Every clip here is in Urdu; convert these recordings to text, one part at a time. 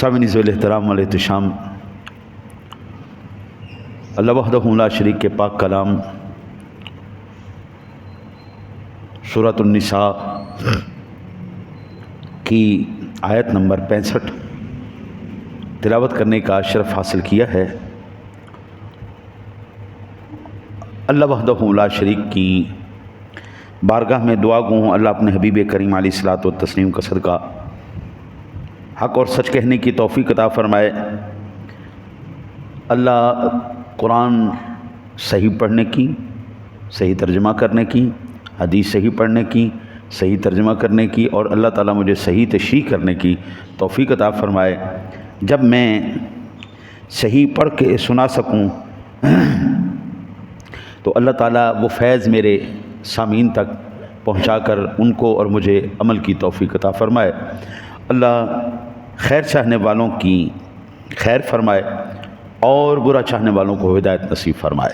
سامعین ذوال احترام والاحتشام، اللہ وحدہ لا شریک کے پاک کلام سورۃ النساء کی آیت نمبر 65 تلاوت کرنے کا شرف حاصل کیا ہے۔ اللہ وحدہ لا شریک کی بارگاہ میں دعا گو ہوں، اللہ اپنے حبیب کریم علیہ الصلوۃ والتسلیم کا صدقہ حق اور سچ کہنے کی توفیق عطا فرمائے۔ اللہ قرآن صحیح پڑھنے کی، صحیح ترجمہ کرنے کی، حدیث صحیح پڑھنے کی، صحیح ترجمہ کرنے کی، اور اللہ تعالیٰ مجھے صحیح تشریح کرنے کی توفیق عطا فرمائے۔ جب میں صحیح پڑھ کے سنا سکوں تو اللہ تعالیٰ وہ فیض میرے سامعین تک پہنچا کر ان کو اور مجھے عمل کی توفیق عطا فرمائے۔ اللہ خیر چاہنے والوں کی خیر فرمائے اور برا چاہنے والوں کو ہدایت نصیب فرمائے۔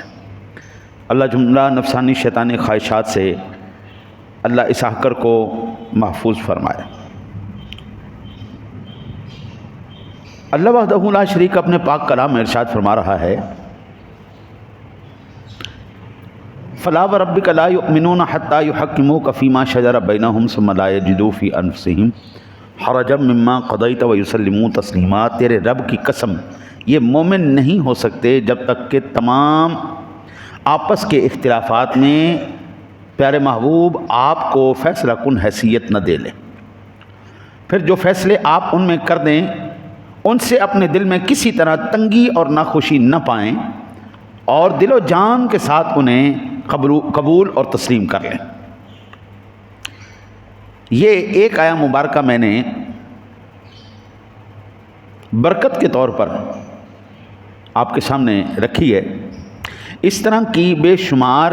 اللہ جملہ نفسانی شیطانی خواہشات سے اللہ اس حقر کو محفوظ فرمائے۔ اللہ وحدہ لا شریک اپنے پاک کلام میں ارشاد فرما رہا ہے، فَلَا وَرَبِّكَ لَا يُؤْمِنُونَ حَتَّى يُحَكِّمُوكَ فِي مَا شَجَرَ بَيْنَهُمْ ثُمَّ لَا يَجِدُوا فِي أَنفُسِهِمْ حَرَجًا مِّمَّا قَضَيْتَ وَيُسَلِّمُوا تَسْلِيمًا۔ تیرے رب کی قسم، یہ مومن نہیں ہو سکتے جب تک کہ تمام آپس کے اختلافات میں پیارے محبوب آپ کو فیصلہ کن حیثیت نہ دے لیں۔ پھر جو فیصلے آپ ان میں کر دیں ان سے اپنے دل میں کسی طرح تنگی اور ناخوشی نہ پائیں، اور دل و جان کے ساتھ انہیں قبول اور تسلیم کر لیں۔ یہ ایک آیہ مبارکہ میں نے برکت کے طور پر آپ کے سامنے رکھی ہے۔ اس طرح کی بے شمار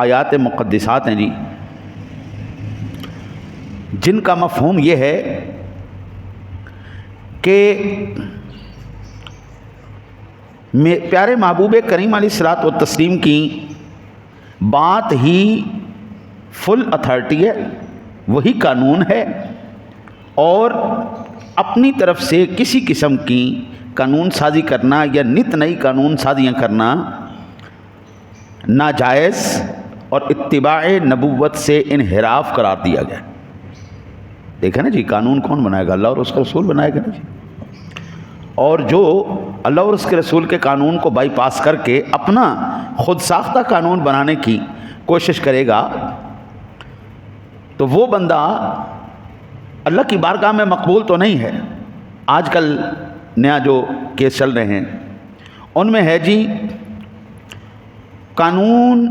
آیات مقدسات ہیں جی، جن کا مفہوم یہ ہے کہ پیارے محبوب کریم علیہ الصلوۃ والتسلیم کی بات ہی فل اتھارٹی ہے، وہی قانون ہے، اور اپنی طرف سے کسی قسم کی قانون سازی کرنا یا نت نئی قانون سازیاں کرنا ناجائز اور اتباع نبوت سے انحراف قرار دیا گیا۔ دیکھیں نا جی، قانون کون بنائے گا؟ اللہ اور اس کا رسول بنائے گا نا جی۔ اور جو اللہ اور اس کے رسول کے قانون کو بائی پاس کر کے اپنا خود ساختہ قانون بنانے کی کوشش کرے گا تو وہ بندہ اللہ کی بارگاہ میں مقبول تو نہیں ہے۔ آج کل نیا جو کیس چل رہے ہیں ان میں ہے جی، قانون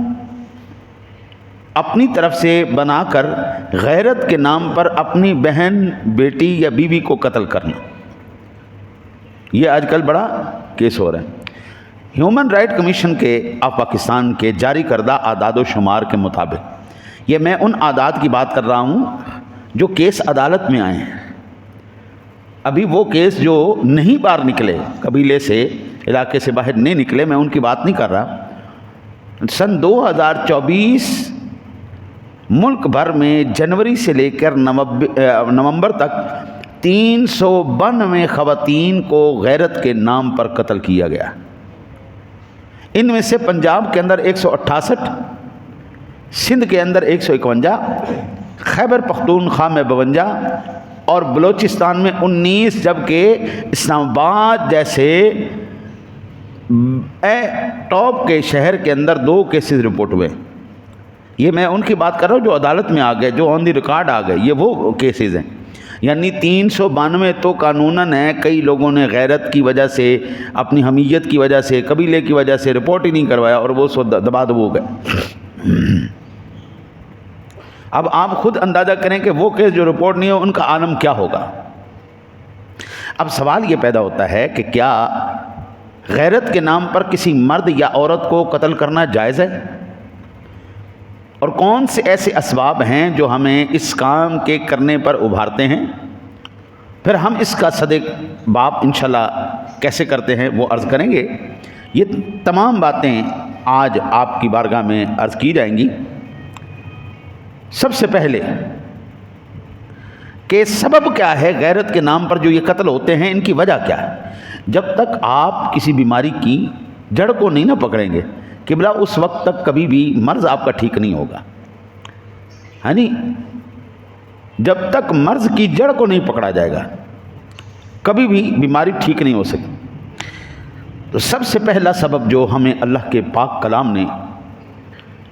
اپنی طرف سے بنا کر غیرت کے نام پر اپنی بہن، بیٹی یا بیوی کو قتل کرنا، یہ آج کل بڑا کیس ہو رہا ہے۔ ہیومن رائٹ کمیشن کے آف پاکستان کے جاری کردہ اعداد و شمار کے مطابق، یہ میں ان اعداد کی بات کر رہا ہوں جو کیس عدالت میں آئے ہیں، ابھی وہ کیس جو نہیں باہر نکلے، قبیلے سے علاقے سے باہر نہیں نکلے، میں ان کی بات نہیں کر رہا۔ سن 2024 ملک بھر میں جنوری سے لے کر نومبر تک 392 خواتین کو غیرت کے نام پر قتل کیا گیا۔ ان میں سے پنجاب کے اندر 168، سندھ کے اندر 151، خیبر پختونخوا میں 52 اور بلوچستان میں 19، جبکہ اسلام آباد جیسے ٹاپ کے شہر کے اندر 2 کیسز رپورٹ ہوئے۔ یہ میں ان کی بات کر رہا ہوں جو عدالت میں آ گئے، جو آن دی ریکارڈ آ گئے، یہ وہ کیسز ہیں۔ یعنی 392 تو قانوناً ہے، کئی لوگوں نے غیرت کی وجہ سے، اپنی حمیت کی وجہ سے، قبیلے کی وجہ سے رپورٹ ہی نہیں کروایا اور وہ دبا دبو گئے۔ اب آپ خود اندازہ کریں کہ وہ کیس جو رپورٹ نہیں ہو ان کا عالم کیا ہوگا۔ اب سوال یہ پیدا ہوتا ہے کہ کیا غیرت کے نام پر کسی مرد یا عورت کو قتل کرنا جائز ہے؟ اور کون سے ایسے اسباب ہیں جو ہمیں اس کام کے کرنے پر ابھارتے ہیں؟ پھر ہم اس کا صدق باب انشاءاللہ کیسے کرتے ہیں وہ عرض کریں گے۔ یہ تمام باتیں آج آپ کی بارگاہ میں عرض کی جائیں گی۔ سب سے پہلے کہ سبب کیا ہے غیرت کے نام پر جو یہ قتل ہوتے ہیں، ان کی وجہ کیا ہے۔ جب تک آپ کسی بیماری کی جڑ کو نہیں نہ پکڑیں گے قبلہ، اس وقت تک کبھی بھی مرض آپ کا ٹھیک نہیں ہوگا۔ ہاں جی، جب تک مرض کی جڑ کو نہیں پکڑا جائے گا کبھی بھی بیماری ٹھیک نہیں ہو سکتی۔ تو سب سے پہلا سبب جو ہمیں اللہ کے پاک کلام نے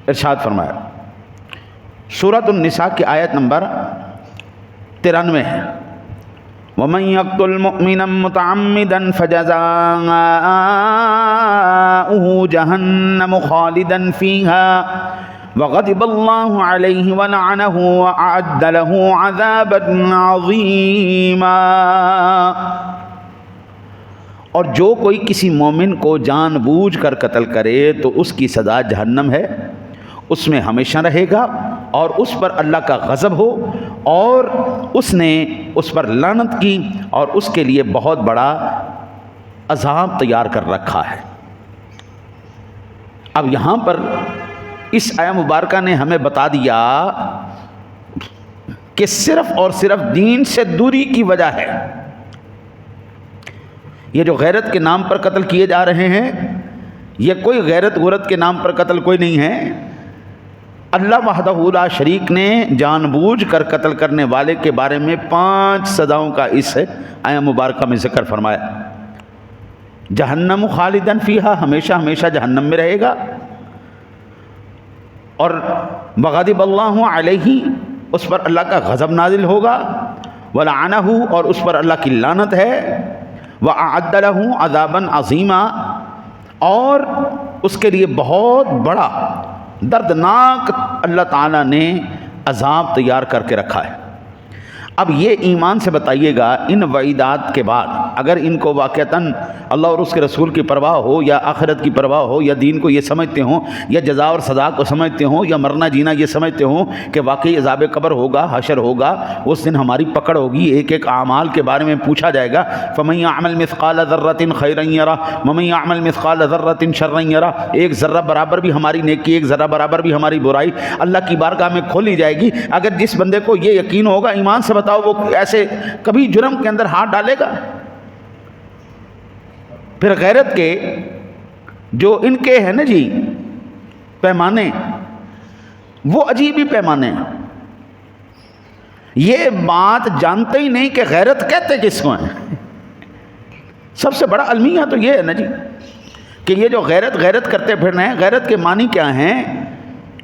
ارشاد فرمایا، سورۃ النساء کی آیت نمبر 93 ہے، وَمَن يَقْتُلْ مُؤْمِنًا مُتَعَمِّدًا فَجَزَاؤُهُ جَهَنَّمُ خَالِدًا فِيهَا وَغَضِبَ اللَّهُ عَلَيْهِ وَلَعَنَهُ وَأَعَدَّ لَهُ عَذَابًا عَظِيمًا۔ اور جو کوئی کسی مومن کو جان بوجھ کر قتل کرے تو اس کی سزا جہنم ہے، اس میں ہمیشہ رہے گا، اور اس پر اللہ کا غضب ہو، اور اس نے اس پر لعنت کی، اور اس کے لیے بہت بڑا عذاب تیار کر رکھا ہے۔ اب یہاں پر اس آیہ مبارکہ نے ہمیں بتا دیا کہ صرف اور صرف دین سے دوری کی وجہ ہے۔ یہ جو غیرت کے نام پر قتل کیے جا رہے ہیں، یہ کوئی غیرت غرت کے نام پر قتل کوئی نہیں ہے۔ اللہ وحدہ لا شریک نے جان بوجھ کر قتل کرنے والے کے بارے میں 5 سزاؤں کا اس آیہ مبارکہ میں ذکر فرمایا۔ جہنم خالدن فیہا، ہمیشہ ہمیشہ جہنم میں رہے گا، اور وغضب اللہ علیہ، اس پر اللہ کا غضب نازل ہوگا، ولعنہ، اور اس پر اللہ کی لعنت ہے، وَأَعَدَّ لَهُ عَذَابًا عَظِيمًا، اور اس کے لیے بہت بڑا دردناک اللہ تعالیٰ نے عذاب تیار کر کے رکھا ہے۔ اب یہ ایمان سے بتائیے گا، ان وعیدات کے بعد اگر ان کو واقعتاً اللہ اور اس کے رسول کی پرواہ ہو، یا آخرت کی پرواہ ہو، یا دین کو یہ سمجھتے ہوں، یا جزا اور سزا کو سمجھتے ہوں، یا مرنا جینا یہ سمجھتے ہوں کہ واقعی عذاب قبر ہوگا، حشر ہوگا، اس دن ہماری پکڑ ہوگی، ایک ایک اعمال کے بارے میں پوچھا جائے گا، فَمَن يَعْمَلْ مِثْقَالَ ذَرَّةٍ خَيْرًا يَرَهُ وَمَن يَعْمَلْ مِثْقَالَ ذَرَّةٍ شَرًّا يَرَهُ، ایک ذرہ برابر بھی ہماری نیکی، ایک ذرہ برابر بھی ہماری برائی اللہ کی بارگاہ میں کھولی جائے گی۔ اگر جس بندے کو یہ یقین ہوگا، ایمان سے بتاؤ، وہ ایسے کبھی جرم کے اندر ہاتھ ڈالے گا؟ پھر غیرت کے جو ان کے ہیں نا جی پیمانے، وہ عجیب ہی پیمانے ہیں۔ یہ بات جانتے ہی نہیں کہ غیرت کہتے کس کو ہیں۔ سب سے بڑا المیہ تو یہ ہے نا جی کہ یہ جو غیرت کرتے پھر رہے ہیں، غیرت کے معنی کیا ہیں،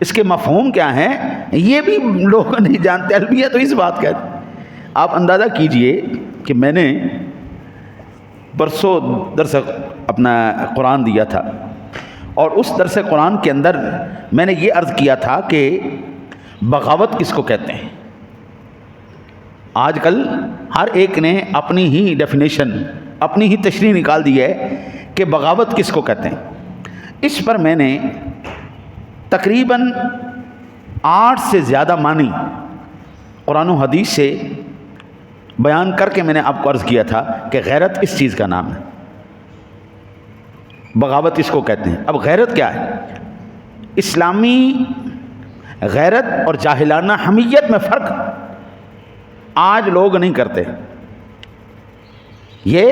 اس کے مفہوم کیا ہیں، یہ بھی لوگ نہیں جانتے۔ المیہ تو اس بات کا ہے۔ آپ اندازہ کیجئے کہ میں نے برسوں درس اپنا قرآن دیا تھا، اور اس درس قرآن کے اندر میں نے یہ عرض کیا تھا کہ بغاوت کس کو کہتے ہیں۔ آج کل ہر ایک نے اپنی ہی ڈیفینیشن، اپنی ہی تشریح نکال دی ہے کہ بغاوت کس کو کہتے ہیں۔ اس پر میں نے تقریباً 8 سے زیادہ معنی قرآن و حدیث سے بیان کر کے میں نے آپ کو عرض کیا تھا کہ غیرت اس چیز کا نام ہے، بغاوت اس کو کہتے ہیں۔ اب غیرت کیا ہے؟ اسلامی غیرت اور جاہلانہ حمیت میں فرق آج لوگ نہیں کرتے۔ یہ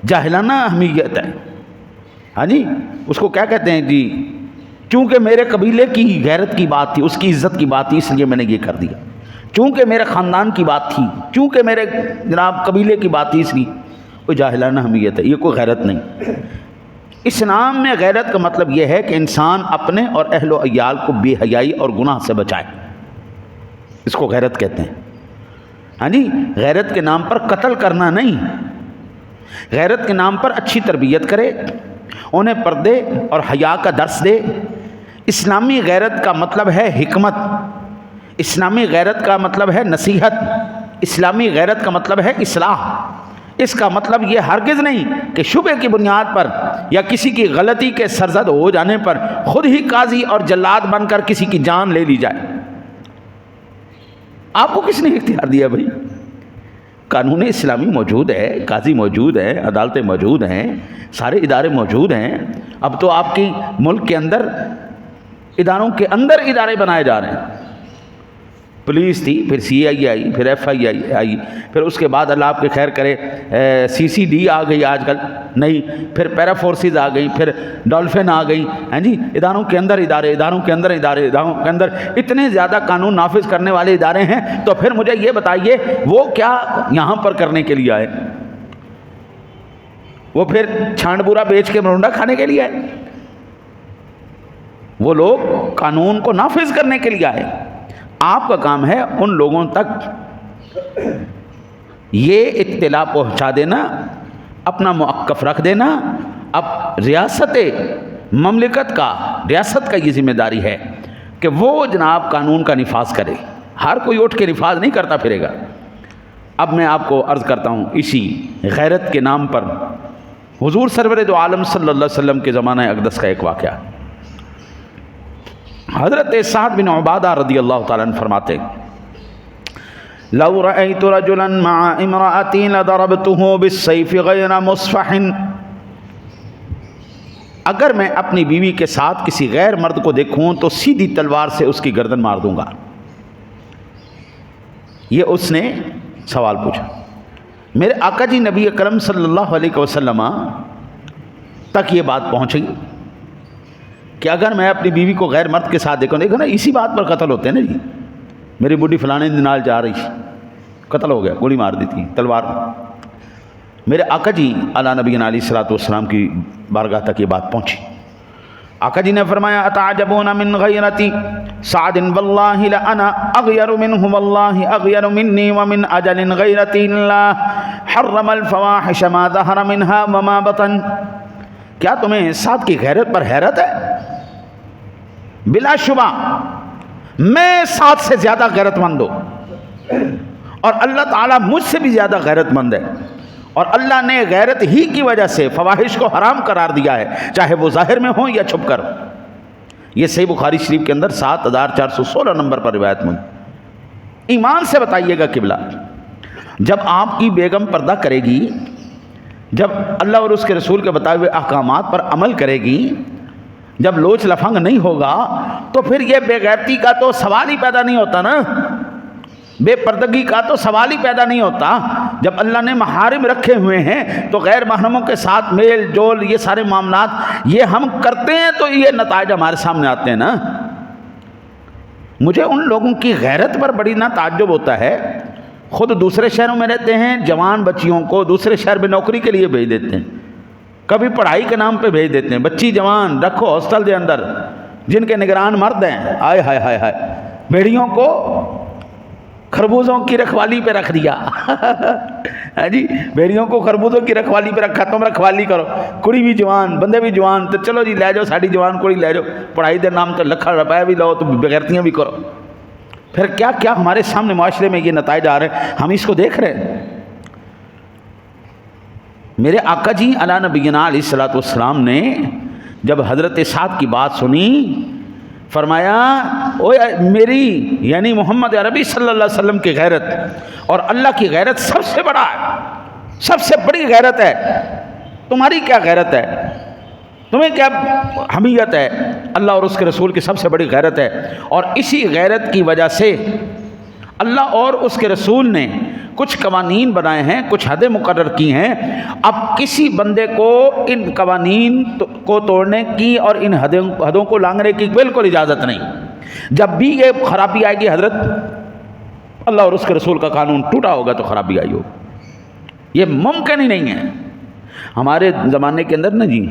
جاہلانہ حمیت ہے، ہاں جی، اس کو کیا کہتے ہیں جی، چونکہ میرے قبیلے کی غیرت کی بات تھی، اس کی عزت کی بات تھی، اس لیے میں نے یہ کر دیا، چونکہ میرے خاندان کی بات تھی، چونکہ میرے جناب قبیلے کی بات تھی، اس لیے وہ جاہلانہ حمیت ہے، یہ کوئی غیرت نہیں۔ اسلام میں غیرت کا مطلب یہ ہے کہ انسان اپنے اور اہل و عیال کو بے حیائی اور گناہ سے بچائے، اس کو غیرت کہتے ہیں۔ ہاں جی، غیرت کے نام پر قتل کرنا نہیں، غیرت کے نام پر اچھی تربیت کرے، انہیں پردے اور حیا کا درس دے۔ اسلامی غیرت کا مطلب ہے حکمت، اسلامی غیرت کا مطلب ہے نصیحت، اسلامی غیرت کا مطلب ہے اصلاح۔ اس کا مطلب یہ ہرگز نہیں کہ شبہ کی بنیاد پر یا کسی کی غلطی کے سرزد ہو جانے پر خود ہی قاضی اور جلاد بن کر کسی کی جان لے لی جائے۔ آپ کو کس نے اختیار دیا بھائی؟ قانون اسلامی موجود ہے، قاضی موجود ہے، عدالتیں موجود ہیں، سارے ادارے موجود ہیں۔ اب تو آپ کی ملک کے اندر اداروں کے اندر ادارے بنائے جا رہے ہیں۔ پولیس تھی، پھر CIA آئی، پھر FI آئی، پھر اس کے بعد اللہ آپ کے خیر کرے CCD آ گئی آج کل نہیں، پھر پیرا فورسز آ گئی، پھر ڈولفن آ گئی، ہیں جی، اداروں کے اندر ادارے، اداروں کے اندر ادارے، اداروں کے اندر اتنے زیادہ قانون نافذ کرنے والے ادارے ہیں، تو پھر مجھے یہ بتائیے وہ کیا یہاں پر کرنے کے لیے آئے؟ وہ پھر چھانڈ بورا بیچ کے مرونڈا کھانے کے لیے آئے؟ وہ لوگ قانون کو نافذ کرنے کے لیے آئے۔ آپ کا کام ہے ان لوگوں تک یہ اطلاع پہنچا دینا، اپنا موقف رکھ دینا۔ اب ریاست مملکت کا، ریاست کا یہ ذمہ داری ہے کہ وہ جناب قانون کا نفاذ کرے، ہر کوئی اٹھ کے نفاذ نہیں کرتا پھرے گا۔ اب میں آپ کو عرض کرتا ہوں اسی غیرت کے نام پر حضور سرور دو عالم صلی اللہ علیہ وسلم کے زمانہ اقدس کا ایک واقعہ۔ حضرت سعد بن عبادہ رضی اللہ تعالیٰ عنہ فرماتے لو رأيت رجلا مع امرأة لضربته بالسيف غير مصفح، اگر میں اپنی بیوی کے ساتھ کسی غیر مرد کو دیکھوں تو سیدھی تلوار سے اس کی گردن مار دوں گا۔ یہ اس نے سوال پوچھا۔ میرے آقا جی نبی اکرم صلی اللہ علیہ وسلم تک یہ بات پہنچی کہ اگر میں اپنی بیوی کو غیر مرد کے ساتھ دیکھوں، دیکھو نا اسی بات پر قتل ہوتے ہیں نا جی، میری بڈھی فلانے دنال جا رہی، قتل ہو گیا، گولی مار دی تھی تلوار۔ میرے آقا جی علی نبینا علیہ الصلوۃ والسلام کی بارگاہ تک یہ بات پہنچی۔ آقا جی نے فرمایا اتعجبون من غیرتی سعد واللہ لأنا اغیر منہ واللہ اغیر منی ومن اجل غیرتی اللہ حرم الفواحش ما ظہر منها وما بطن۔ کیا تمہیں سعد کی غیرت پر حیرت ہے؟ بلا شبہ میں سعد سے زیادہ غیرت مند ہوں، اور اللہ تعالیٰ مجھ سے بھی زیادہ غیرت مند ہے، اور اللہ نے غیرت ہی کی وجہ سے فواحش کو حرام قرار دیا ہے، چاہے وہ ظاہر میں ہوں یا چھپ کر۔ یہ صحیح بخاری شریف کے اندر 7416 نمبر پر روایت میں۔ ایمان سے بتائیے گا قبلہ، جب آپ کی بیگم پردہ کرے گی، جب اللہ اور اس کے رسول کے بتائے ہوئے احکامات پر عمل کرے گی، جب لوچ لفنگ نہیں ہوگا، تو پھر یہ بے غیرتی کا تو سوال ہی پیدا نہیں ہوتا نا، بے پردگی کا تو سوال ہی پیدا نہیں ہوتا۔ جب اللہ نے محارم رکھے ہوئے ہیں تو غیر محرموں کے ساتھ میل جول، یہ سارے معاملات یہ ہم کرتے ہیں تو یہ نتائج ہمارے سامنے آتے ہیں نا۔ مجھے ان لوگوں کی غیرت پر بڑی نہ تعجب ہوتا ہے، خود دوسرے شہروں میں رہتے ہیں، جوان بچیوں کو دوسرے شہر میں نوکری کے لیے بھیج دیتے ہیں، کبھی پڑھائی کے نام پہ بھیج دیتے ہیں، بچی جوان رکھو ہاسٹل دے اندر، جن کے نگران مرد ہیں، آئے ہائے ہائے ہائے، بیڑیوں کو خربوزوں کی رکھوالی پہ رکھ دیا ہاں جی، بیڑیوں کو خربوزوں کی رکھوالی پہ رکھا، تم رکھوالی کرو، کڑی بھی جوان بندے بھی جوان، تو چلو جی لے جاؤ ساڑی جوان کڑی لے جاؤ، پڑھائی دے نام تو لکھا روپے بھی لو تو بغیرتیاں بھی کرو۔ پھر کیا کیا ہمارے سامنے معاشرے میں یہ نتائج آ رہے ہیں، ہم اس کو دیکھ رہے ہیں۔ میرے آقا جی علی نبینا علیہ الصلوۃ والسلام نے جب حضرت سعد کی بات سنی، فرمایا اوے میری یعنی محمد عربی صلی اللہ علیہ وسلم کی غیرت اور اللہ کی غیرت سب سے بڑا ہے، سب سے بڑی غیرت ہے، تمہاری کیا غیرت ہے، تمہیں کیا حمیت ہے، اللہ اور اس کے رسول کی سب سے بڑی غیرت ہے۔ اور اسی غیرت کی وجہ سے اللہ اور اس کے رسول نے کچھ قوانین بنائے ہیں، کچھ حدیں مقرر کی ہیں۔ اب کسی بندے کو ان قوانین کو توڑنے کی اور ان حدوں کو لانگنے کی بالکل اجازت نہیں۔ جب بھی یہ خرابی آئے گی، حضرت اللہ اور اس کے رسول کا قانون ٹوٹا ہوگا تو خرابی آئی ہوگی، یہ ممکن ہی نہیں ہے۔ ہمارے زمانے کے اندر نا جی،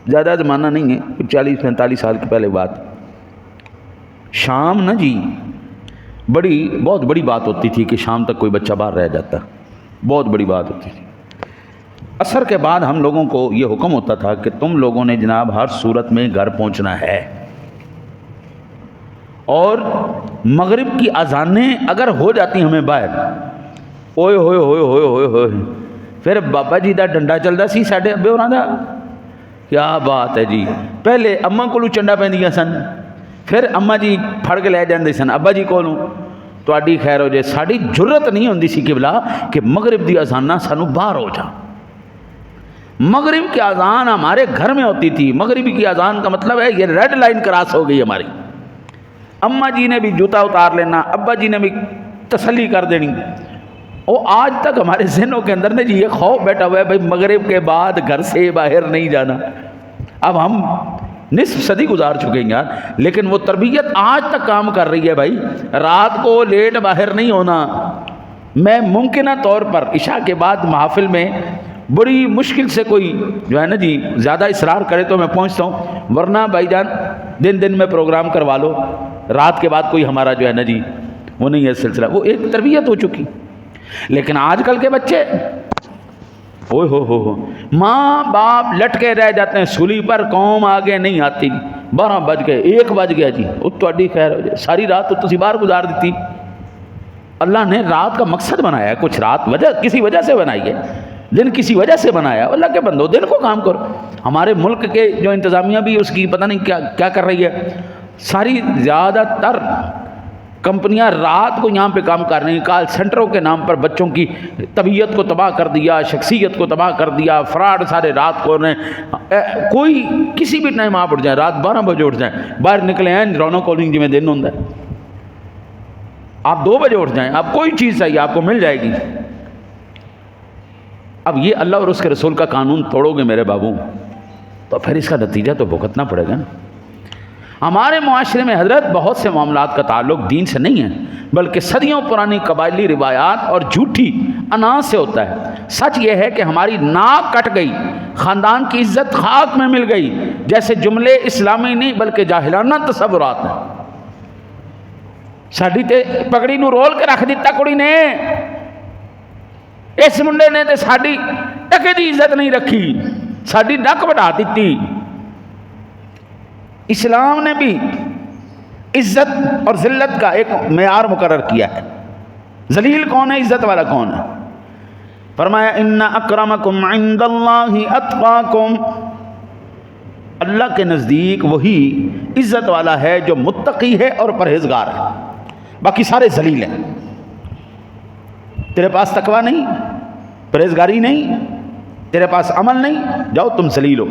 زیادہ زمانہ نہیں ہے، 40-45 سال کی پہلے بات، شام نا جی بہت بڑی بات ہوتی تھی کہ شام تک کوئی بچہ باہر رہ جاتا، بہت بڑی بات ہوتی تھی۔ عصر کے بعد ہم لوگوں کو یہ حکم ہوتا تھا کہ تم لوگوں نے جناب ہر صورت میں گھر پہنچنا ہے، اور مغرب کی اذانیں اگر ہو جاتی ہمیں باہر، اوئے ہوئے ہوئے ہوئے ہوئے ہوئے، پھر بابا جی دا ڈنڈا چلتا سی ساڈے ابے ہوراں دا، کیا بات ہے جی، پہلے اماں کولوں چنڈا پیندیاں سن، پھر اماں جی پھڑ کے لے جاندے سن ابا جی کولوں، تواڈی خیر ہو جائے، ساڈی جرت نہیں ہوندی سی قبلہ کہ مغرب دی اذاناں سانوں باہر ہو جان۔ مغرب کی اذان ہمارے گھر میں ہوتی تھی، مغرب کی اذان کا مطلب ہے یہ ریڈ لائن کراس ہو گئی ہماری، اماں جی نے بھی جوتا اتار لینا، ابا جی نے بھی تسلی کر دینی. وہ آج تک ہمارے ذہنوں کے اندر جی یہ خوف بیٹھا ہوا ہے بھائی مغرب کے بعد گھر سے باہر نہیں جانا. اب ہم نصف صدی گزار چکے ہیں یار، لیکن وہ تربیت آج تک کام کر رہی ہے بھائی. رات کو لیٹ باہر نہیں ہونا. میں ممکنہ طور پر عشاء کے بعد محافل میں بڑی مشکل سے کوئی جو ہے نا جی زیادہ اصرار کرے تو میں پہنچتا ہوں، ورنہ بھائی جان دن میں پروگرام کروا لو، رات کے بعد کوئی ہمارا جو ہے نا جی وہ نہیں ہے سلسلہ. وہ ایک تربیت ہو چکی. لیکن آج کل کے بچے اوہ ہو ماں باپ لٹکے رہ جاتے ہیں سولی پر، قوم آگے نہیں آتی. 12 بج گئے، 1 بج گیا جی، وہ تہاڈی خیر ہو جائے، ساری رات تو تسی باہر گزار دیتی. اللہ نے رات کا مقصد بنایا ہے، کچھ رات کسی وجہ سے بنائی ہے، دن کسی وجہ سے بنایا. اللہ کے بندو دن کو کام کرو. ہمارے ملک کے جو انتظامیہ بھی اس کی پتہ نہیں کیا کر رہی ہے. ساری زیادہ تر کمپنیاں رات کو یہاں پہ کام کر رہی ہیں. کال سینٹروں کے نام پر بچوں کی طبیعت کو تباہ کر دیا، شخصیت کو تباہ کر دیا. فراڈ سارے رات کو کوئی کسی بھی ٹائم آپ اٹھ جائیں، رات 12 بجے اٹھ جائیں، باہر نکلے ہیں رونق کالونی جی میں دن ہوتا ہے. آپ 2 بجے اٹھ جائیں، آپ کوئی چیز چاہیے آپ کو مل جائے گی. اب یہ اللہ اور اس کے رسول کا قانون توڑو گے میرے بابو تو پھر اس کا نتیجہ تو بھگتنا پڑے گا نا. ہمارے معاشرے میں حضرت بہت سے معاملات کا تعلق دین سے نہیں ہے، بلکہ صدیوں پرانی قبائلی روایات اور جھوٹی انا سے ہوتا ہے. سچ یہ ہے کہ ہماری ناک کٹ گئی، خاندان کی عزت خاک میں مل گئی جیسے جملے اسلامی نہیں بلکہ جاہلانہ تصورات ہیں. ساڈی تے پگڑی نو رول کے رکھ دیتا کڑی نے، اس منڈے نے تے ساڈی ٹکے دی عزت نہیں رکھی، ساڈی نک وڈا دیتی. اسلام نے بھی عزت اور ذلت کا ایک معیار مقرر کیا ہے. ذلیل کون ہے، عزت والا کون ہے؟ فرمایا ان اکرمکم عند اللہ اتقاکم. اللہ کے نزدیک وہی عزت والا ہے جو متقی ہے اور پرہیزگار ہے، باقی سارے ذلیل ہیں. تیرے پاس تقویٰ نہیں، پرہیزگاری نہیں، تیرے پاس عمل نہیں، جاؤ تم ذلیل ہو.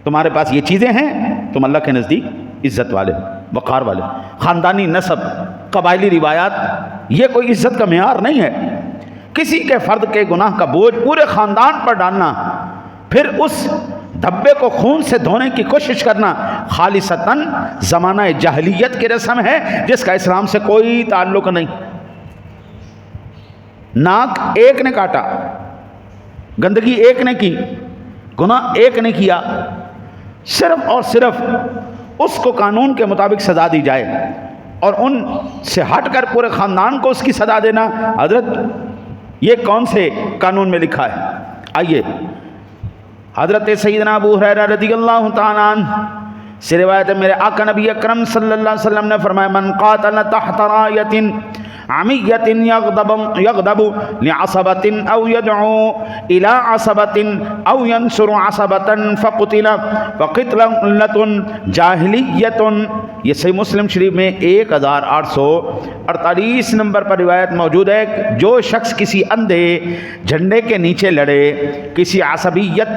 تمہارے پاس یہ چیزیں ہیں، تم اللہ کے نزدیک عزت والے، وقار والے. خاندانی نسب، قبائلی روایات یہ کوئی عزت کا معیار نہیں ہے. کسی کے فرد کے گناہ کا بوجھ پورے خاندان پر ڈالنا، پھر اس دھبے کو خون سے دھونے کی کوشش کرنا خالصتاً زمانہ جاہلیت کی رسم ہے جس کا اسلام سے کوئی تعلق نہیں. ناک ایک نے کاٹا، گندگی ایک نے کی، گناہ ایک نے کیا، صرف اور صرف اس کو قانون کے مطابق سزا دی جائے اور ان سے ہٹ کر پورے خاندان کو اس کی سزا دینا، حضرت یہ کون سے قانون میں لکھا ہے؟ آئیے حضرت سیدنا ابو ہریرہ رضی اللہ تعالیٰ عنہ سے روایت ہے، میرے آقا نبی اکرم صلی اللہ علیہ وسلم نے فرمایا من قاتل تحت رایۃ عمیۃ یغضب لعصبۃ او یدعو الی عصبۃ او ینصر عصبۃ فقتل فقتلۃ جاہلیۃ. یہ صحیح مسلم شریف میں 1848 نمبر پر روایت موجود ہے. جو شخص کسی اندھے جھنڈے کے نیچے لڑے، کسی عصبیت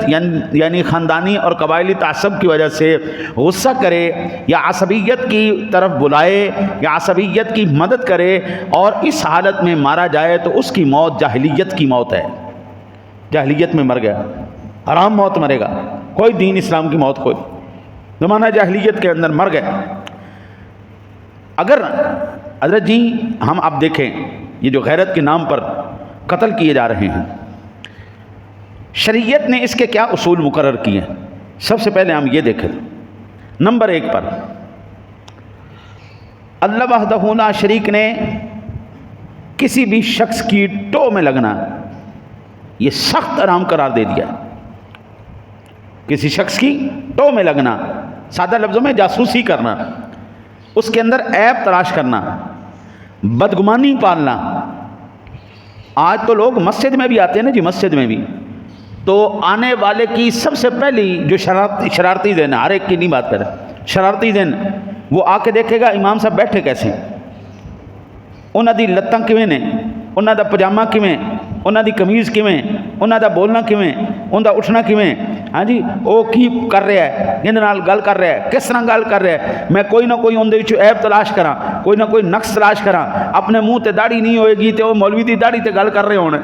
یعنی خاندانی اور قبائلی تعصب کی وجہ سے غصہ کرے یا عصبیت کی طرف بلائے یا عصبیت کی مدد کرے اور اس حالت میں مارا جائے تو اس کی موت جاہلیت کی موت ہے. جاہلیت میں مر گیا، حرام موت مرے گا، کوئی دین اسلام کی موت، کوئی زمانہ جاہلیت کے اندر مر گئے. اگر حضرت جی ہم اب دیکھیں یہ جو غیرت کے نام پر قتل کیے جا رہے ہیں، شریعت نے اس کے کیا اصول مقرر کیے ہیں؟ سب سے پہلے ہم یہ دیکھیں. نمبر 1 پر اللہ وحدہ لا شریک نے کسی بھی شخص کی ٹو میں لگنا یہ سخت حرام قرار دے دیا. کسی شخص کی ٹو میں لگنا، سادہ لفظوں میں جاسوسی کرنا، اس کے اندر عیب تلاش کرنا، بدگمانی پالنا. آج تو لوگ مسجد میں بھی آتے ہیں نا جی، مسجد میں بھی تو آنے والے کی سب سے پہلی جو شرارتی ذہن ہے، ہر ایک کی نہیں بات کریں، شرارتی ذہن وہ آ کے دیکھے گا امام صاحب بیٹھے کیسے، انہاں دی لتاں کیویں نے، انہاں دا پجامہ کیویں، انہاں دی قمیض کیویں، انہاں دا بولنا کیویں، انہاں دا اٹھنا کیویں. ہاں جی وہ کی کر رہا ہے، جن نال گل کر رہا ہے، کس طرح گل کر رہا ہے، میں کوئی نہ کوئی اندر عیب تلاش کراں، کوئی نہ کوئی نقص تلاش کراں. اپنے منہ تے داڑھی نہیں ہوئے گی تو وہ مولوی دی داڑھی تے گل کر رہے ہونے،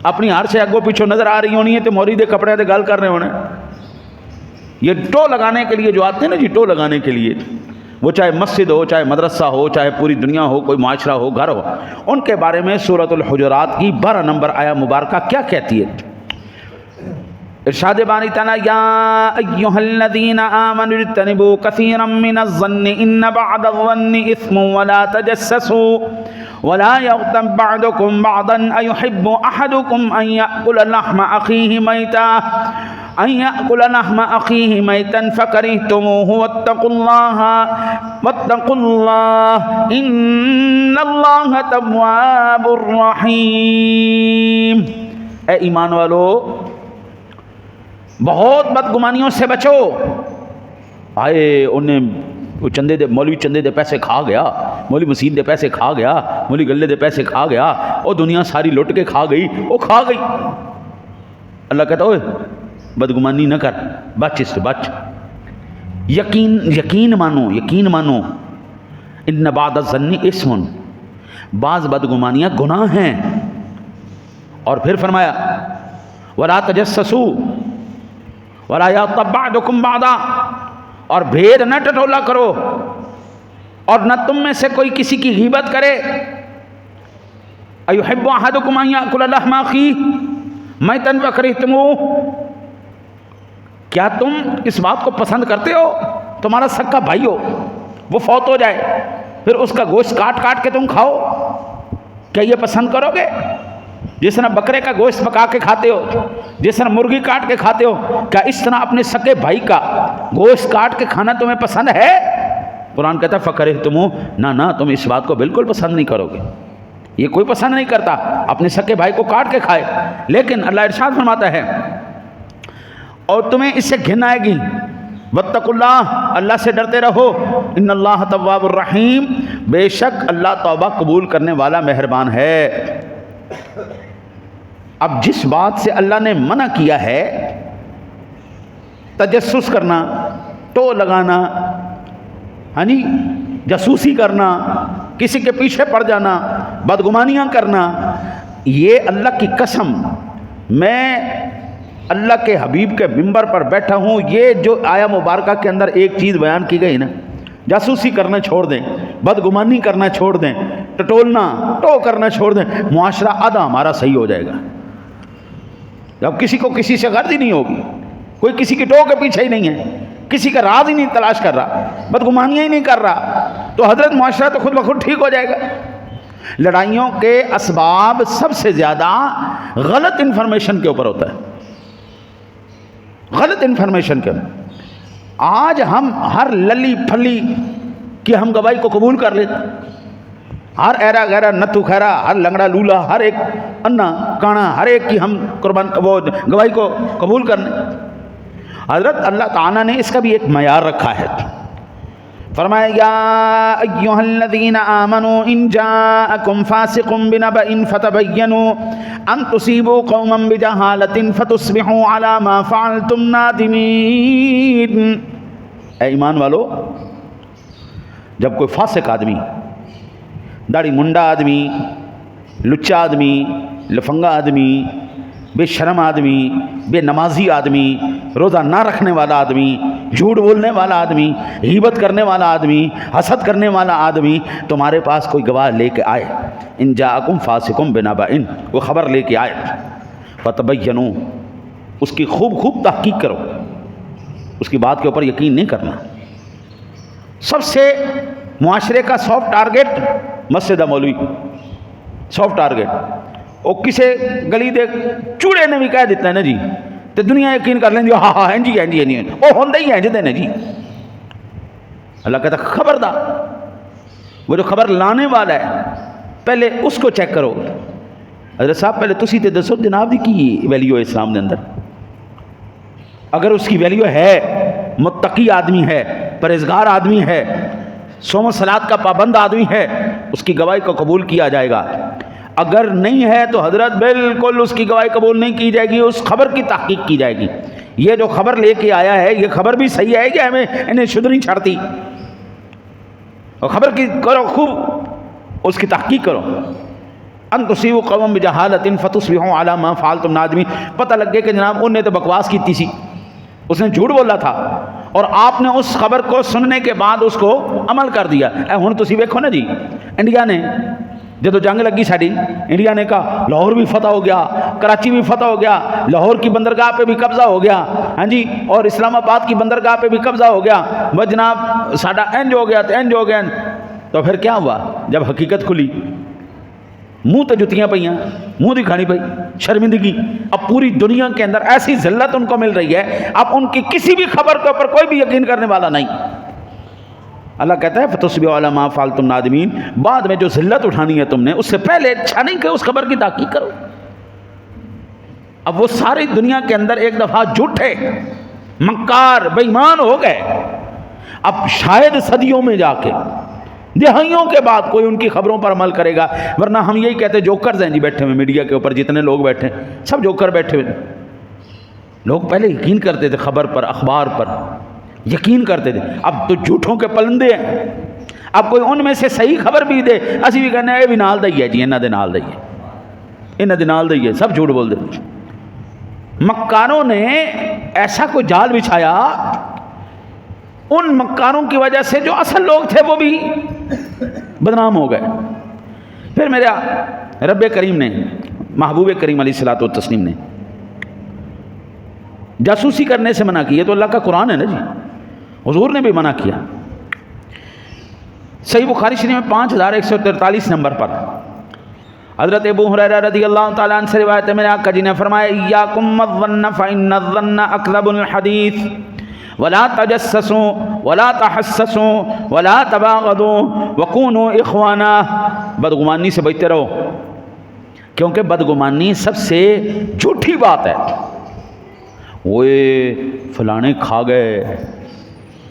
اپنی ہر شے اگوں پیچھوں نظر آ رہی ہونی ہے تو مولوی دے کپڑے تے گل کر رہے ہونے. یہ ٹو لگانے کے لیے جو آتے ہیں نا جی، ٹو لگانے کے لیے، وہ چاہے مسجد ہو، چاہے مدرسہ ہو، چاہے پوری دنیا ہو، کوئی معاشرہ ہو، گھر ہو، ان کے بارے میں سورۃ الحجرات کی 12 نمبر آیا مبارکہ کیا کہتی ہے؟ ارشاد باری تعالیٰ یا ایہا الذین آمنوا اجتنبوا کثیرا من الظن ان بعض الظن اثم ولا تجسسوا ولا یغتب بعضکم بعضا ایحب احدکم ان یأکل لحم اخیہ میتا فکرہتموہ واتقوا اللہ ان اللہ تواب الرحیم. اے ایمان والو بہت بدگمانیوں سے بچو. آئے انہیں وہ چندے دے، مولوی چندے دے پیسے کھا گیا، مولوی مسیح دے پیسے کھا گیا، مولوی گلے دے پیسے کھا گیا، وہ دنیا ساری لٹ کے کھا گئی، وہ کھا گئی. اللہ کہتا اوے بدگمانی نہ کر، بچ اس سے بچ. یقین مانو ان بعض الظن اسم، بعض بدگمانیاں گناہ ہیں. اور پھر فرمایا ولا تجسسوا ولا یغتب بعضکم بعضا، اور بھید نہ ٹٹولا کرو اور نہ تم میں سے کوئی کسی کی غیبت کرے. ایحب احدکم ان یأکل لحم اخیہ میتا فکرہتموہ، کیا تم اس بات کو پسند کرتے ہو تمہارا سکا بھائی ہو وہ فوت ہو جائے پھر اس کا گوشت کاٹ کاٹ کے تم کھاؤ؟ کیا یہ پسند کرو گے؟ جس طرح بکرے کا گوشت پکا کے کھاتے ہو، جس طرح مرغی کاٹ کے کھاتے ہو، کیا اس طرح اپنے سکے بھائی کا گوشت کاٹ کے کھانا تمہیں پسند ہے؟ قرآن کہتا ہے فکرہتموہ، نہ تم اس بات کو بالکل پسند نہیں کرو گے. یہ کوئی پسند نہیں کرتا اپنے سکے بھائی کو کاٹ کے کھائے. لیکن اللہ ارشاد فرماتا ہے اور تمہیں اس سے گھن آئے گی، واتقوا اللہ، اللہ سے ڈرتے رہو، ان اللہ تواب الرحیم، بے شک اللہ توبہ قبول کرنے والا مہربان ہے. اب جس بات سے اللہ نے منع کیا ہے، تجسس کرنا، ٹو لگانا، ہاں جی، جاسوسی کرنا، کسی کے پیچھے پڑ جانا، بدگمانیاں کرنا، یہ اللہ کی قسم میں اللہ کے حبیب کے منبر پر بیٹھا ہوں، یہ جو آیا مبارکہ کے اندر ایک چیز بیان کی گئی نا، جاسوسی کرنا چھوڑ دیں، بدگمانی کرنا چھوڑ دیں، ٹٹولنا ٹو کرنا چھوڑ دیں، معاشرہ آدھا ہمارا صحیح ہو جائے گا. اب کسی کو کسی سے غرض ہی نہیں ہوگی، کوئی کسی کی ٹو کے پیچھے ہی نہیں ہے، کسی کا راز ہی نہیں تلاش کر رہا، بدگمانیاں ہی نہیں کر رہا، تو حضرت معاشرہ تو خود بخود ٹھیک ہو جائے گا. لڑائیوں کے اسباب سب سے زیادہ غلط انفارمیشن کے اوپر ہوتا ہے، غلط انفارمیشن کے. آج ہم ہر للی پھلی کی ہم گواہی کو قبول کر لیتے، ہر ایرا غیرا نتو خیرا، ہر لنگڑا لولا، ہر ایک انا کانا، ہر ایک کی ہم قربان وہ گواہی کو قبول کرنے. حضرت اللہ تعالیٰ نے اس کا بھی ایک معیار رکھا ہے. فرمایا یا ایھا الذین آمنوا ان جاءکم فاسق بنبأ فتبینوا ان تصیبوا قوما بجہالۃ فتصبحوا علی ما فعلتم نادمین. اے ایمان والو، جب کوئی فاسق آدمی، داڑھی منڈا آدمی، لچا آدمی، لفنگا آدمی، بے شرم آدمی، بے نمازی آدمی، روزہ نہ رکھنے والا آدمی، جھوٹ بولنے والا آدمی، غیبت کرنے والا آدمی، حسد کرنے والا آدمی تمہارے پاس کوئی گواہ لے کے آئے، ان جاءکم فاسقم بنبأ، وہ خبر لے کے آئے، فتبینوا، اس کی خوب تحقیق کرو، اس کی بات کے اوپر یقین نہیں کرنا. سب سے معاشرے کا سافٹ ٹارگٹ مسجد مولوی، سافٹ ٹارگٹ. وہ کسی گلی دے چوڑے نے بھی کہہ دیتا ہے نا جی، تو دنیا یقین کر لیں ہاں جی وہ ہوندے ہی ہیں جدے نے جی. اللہ کہتا خبردار، وہ جو خبر لانے والا ہے پہلے اس کو چیک کرو. حضرت صاحب پہلے تسی تے دسو جناب دی کی ویلیو ہے اسلام دے اندر. اگر اس کی ویلیو ہے، متقی آدمی ہے، پرہیزگار آدمی ہے، صوم و صلات کا پابند آدمی ہے، اس کی گواہی کو قبول کیا جائے گا. اگر نہیں ہے تو حضرت بالکل اس کی گواہی قبول نہیں کی جائے گی، اس خبر کی تحقیق کی جائے گی. یہ جو خبر لے کے آیا ہے یہ خبر بھی صحیح ہے کہ ہمیں انہیں شدھ نہیں چھڑتی؟ اور خبر کی کرو، خوب اس کی تحقیق کرو. ان تصیبوا قوما بجہالۃ فتصبحوا علی ما فعلتم نادمین. پتہ لگ گیا کہ جناب انہوں نے تو بکواس کی سی، اس نے جھوٹ بولا تھا، اور آپ نے اس خبر کو سننے کے بعد اس کو عمل کر دیا. ہن تسی ویکھو نا جی، انڈیا نے جدو جنگ لگی ساری، انڈیا نے کہا لاہور بھی فتح ہو گیا، کراچی بھی فتح ہو گیا، لاہور کی بندرگاہ پہ بھی قبضہ ہو گیا، ہاں جی، اور اسلام آباد کی بندرگاہ پہ بھی قبضہ ہو گیا، وہ جناب ساڈا انج ہو گیا تو انج ہو گیا. تو پھر کیا ہوا جب حقیقت کھلی؟ منہ تو جتیاں پئیاں، منہ دکھانی پئی، شرمندگی. اب پوری دنیا کے اندر ایسی ذلت ان کو مل رہی ہے، اب ان کی کسی بھی خبر کے اوپر کوئی بھی یقین کرنے والا نہیں. اللہ کہتا ہے فتصبحوا علی ما فعلتم نادمین. بعد میں جو ذلت اٹھانی ہے تم نے، اس سے پہلے اچھا نہیں کہ اس خبر کی تحقیق کرو. اب وہ ساری دنیا کے اندر ایک دفعہ جھوٹے مکار بے ایمان ہو گئے. اب شاید صدیوں میں جا کے، دہائیوں کے بعد کوئی ان کی خبروں پر عمل کرے گا، ورنہ ہم یہی کہتے ہیں جوکرز ہیں جی بیٹھے ہوئے میڈیا کے اوپر، جتنے لوگ بیٹھے ہیں سب جوکر بیٹھے ہوئے. لوگ پہلے یقین کرتے تھے خبر پر، اخبار پر یقین کرتے تھے، اب تو جھوٹوں کے پلندے ہیں. اب کوئی ان میں سے صحیح خبر بھی دے، اسی بھی کہنے یہ بھی نال دئی ہے جی، انہاں دے نال دئی ہے، انہاں دے نال دئی ہے، سب جھوٹ بول دے. مکاروں نے ایسا کوئی جال بچھایا، ان مکاروں کی وجہ سے جو اصل لوگ تھے وہ بھی بدنام ہو گئے. پھر میرا رب کریم نے، محبوب کریم علیہ الصلوۃ والتسلیم نے جاسوسی کرنے سے منع کیا. تو اللہ کا قرآن ہے نا جی، حضور نے بھی منع کیا. صحیح بخاری شریف میں 5143 نمبر پر حضرت ابو ہریرہ رضی اللہ تعالیٰ عنہ سے روایت ہے، میرے آقا جی نے فرمایا ایاکم الظن فإن الظن اکذب الحدیث ولا تجسسوا ولا تحسسوا ولا تباغضوا وكونوا اخوانا. بدگمانی سے بچتے رہو، کیونکہ بدگمانی سب سے جھوٹی بات ہے. وہ فلانے کھا گئے،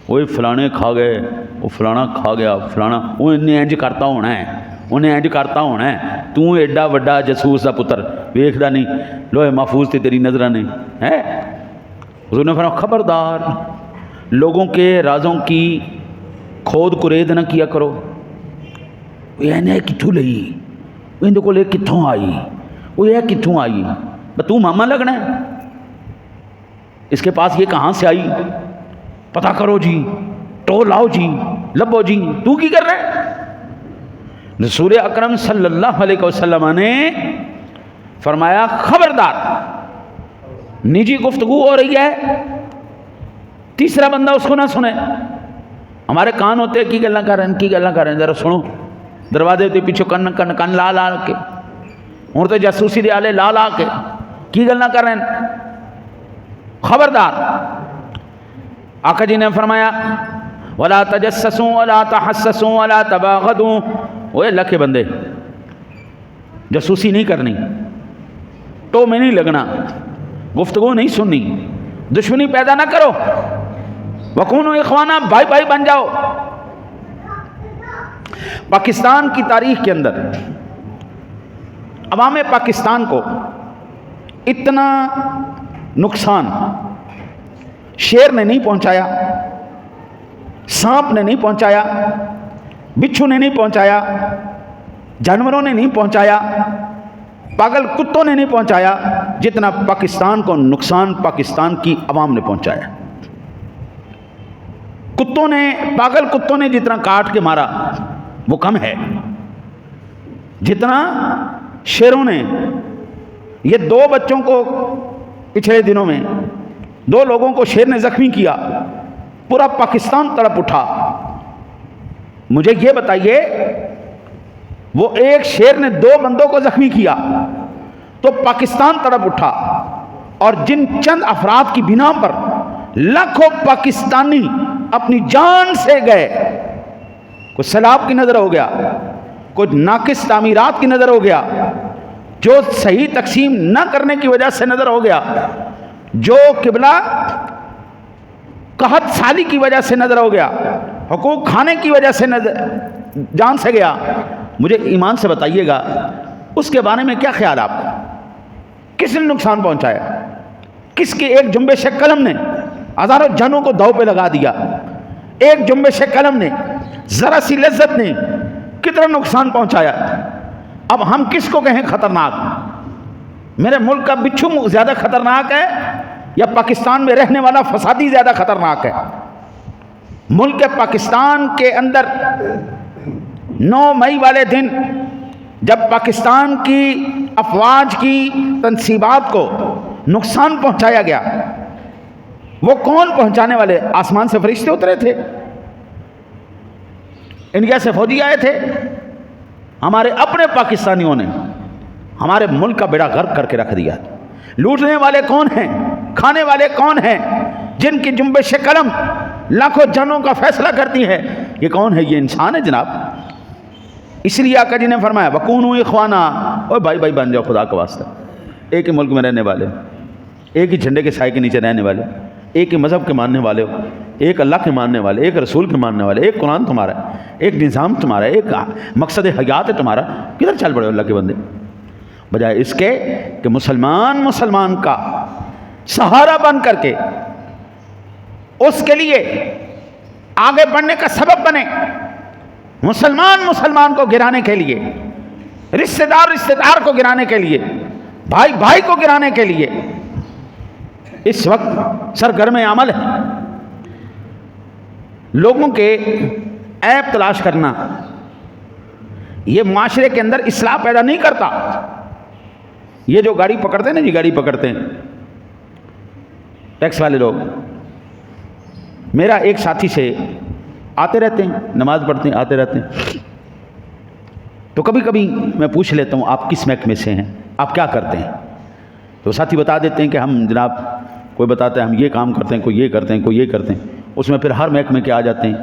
وہ فلانے کھا گئے، وہ فلانا کھا گیا، فلانا وہ انہیں انج کرتا ہونا ہے، انہیں انج کرتا ہونا ہے. تو ایڈا وڈا جسوس دا پتر ویکھدا نہیں، لوہے محفوظ تے تیری نظراں نہیں ہے. حضور نے فرمایا خبردار، لوگوں کے رازوں کی کھود کرید نہ کیا کرو. یہ کتوں لئی، اندر کو لے کتوں آئی، وہ یہ کتوں آئی، تو ماما لگنا ہے، اس کے پاس یہ کہاں سے آئی، پتہ کرو جی، ٹو لاؤ جی، لبو جی، تو کی کر رہے ہیں. رسول اکرم صلی اللہ علیہ وسلم نے فرمایا خبردار، نجی گفتگو ہو رہی ہے، تیسرا بندہ اس کو نہ سنے. ہمارے کان ہوتے کی گلاں کر رہے ہیں، کی گلاں کر رہے ہیں، ذرا سنو. دروازے تے پیچھے کن لا لا کے، ہوں تو جاسوسی دے آلے لا لا کے کی گلاں کر رہے ہیں. خبردار. آقا جی نے فرمایا ولا تجسسوا ولا تحسسوا ولا تباغضوا. وہ اللہ کے بندے، جاسوسی نہیں کرنی، ٹو میں نہیں لگنا، گفتگو نہیں سننی، دشمنی پیدا نہ کرو. وکونوا اخوانا، بھائی بھائی بن جاؤ. پاکستان کی تاریخ کے اندر عوام پاکستان کو اتنا نقصان شیر نے نہیں پہنچایا، سانپ نے نہیں پہنچایا، بچھو نے نہیں پہنچایا، جانوروں نے نہیں پہنچایا، پاگل کتوں نے نہیں پہنچایا، جتنا پاکستان کو نقصان پاکستان کی عوام نے پہنچایا. کتوں نے، پاگل کتوں نے جتنا کاٹ کے مارا وہ کم ہے، جتنا شیروں نے. یہ 2 بچوں کو پچھلے دنوں میں 2 لوگوں کو شیر نے زخمی کیا، پورا پاکستان تڑپ اٹھا. مجھے یہ بتائیے، وہ ایک شیر نے 2 بندوں کو زخمی کیا تو پاکستان تڑپ اٹھا، اور جن چند افراد کی بنا پر لاکھوں پاکستانی اپنی جان سے گئے، کوئی سیلاب کی نظر ہو گیا، کوئی ناقص تعمیرات کی نظر ہو گیا، جو صحیح تقسیم نہ کرنے کی وجہ سے نظر ہو گیا، جو قبلہ قحط سالی کی وجہ سے نظر ہو گیا، حقوق کھانے کی وجہ سے جان سے گیا. مجھے ایمان سے بتائیے گا اس کے بارے میں کیا خیال آپ کا؟ کس نے نقصان پہنچایا؟ کس کی ایک جنبش قلم نے ہزاروں جانوں کو داؤ پہ لگا دیا. ایک جنبش قلم نے، ذرا سی لذت نے کتنا نقصان پہنچایا. اب ہم کس کو کہیں خطرناک؟ میرے ملک کا بچھو زیادہ خطرناک ہے یا پاکستان میں رہنے والا فسادی زیادہ خطرناک ہے؟ ملک پاکستان کے اندر 9 مئی والے دن جب پاکستان کی افواج کی تنصیبات کو نقصان پہنچایا گیا، وہ کون پہنچانے والے؟ آسمان سے فرشتے اترے تھے، انڈیا سے فوجی آئے تھے. ہمارے اپنے پاکستانیوں نے ہمارے ملک کا بیڑا غرق کر کے رکھ دیا. لوٹنے والے کون ہیں؟ کھانے والے کون ہیں؟ جن کی جنبش قلم لاکھوں جانوں کا فیصلہ کرتی ہے، یہ کون ہے؟ یہ انسان ہے جناب. اس لیے آقا جی نے فرمایا وَكُونُوا إِخْوَانًا، اور بھائی بھائی بن جاؤ خدا کا واسطہ. ایک ہی ملک میں رہنے والے، ایک ہی جھنڈے کے سائے کے نیچے رہنے والے، ایک ہی مذہب کے ماننے والے ہو، ایک اللہ کے ماننے والے، ایک رسول کے ماننے والے، ایک قرآن تمہارا ہے، ایک نظام تمہارا ہے، ایک مقصد حیات ہے تمہارا. کدھر چل پڑے اللہ کے بندے؟ بجائے اس کے کہ مسلمان کا سہارا بن کر کے اس کے لیے آگے بڑھنے کا سبب بنے. مسلمان کو گرانے کے لیے، رشتہ دار کو گرانے کے لیے، بھائی کو گرانے کے لیے اس وقت سرگرم عمل ہے. لوگوں کے عیب تلاش کرنا یہ معاشرے کے اندر اصلاح پیدا نہیں کرتا. یہ جو گاڑی پکڑتے ہیں نا جی، گاڑی پکڑتے ہیں ٹیکس والے لوگ، میرا ایک ساتھی سے آتے رہتے ہیں، نماز پڑھتے ہیں، آتے رہتے ہیں، تو کبھی کبھی میں پوچھ لیتا ہوں آپ کس محکمے سے ہیں، آپ کیا کرتے ہیں؟ تو ساتھی بتا دیتے ہیں کہ ہم جناب، کوئی بتاتا ہے ہم یہ کام کرتے ہیں، کوئی یہ کرتے ہیں، کوئی یہ کرتے ہیں. اس میں پھر ہر محکمے کے آ جاتے ہیں،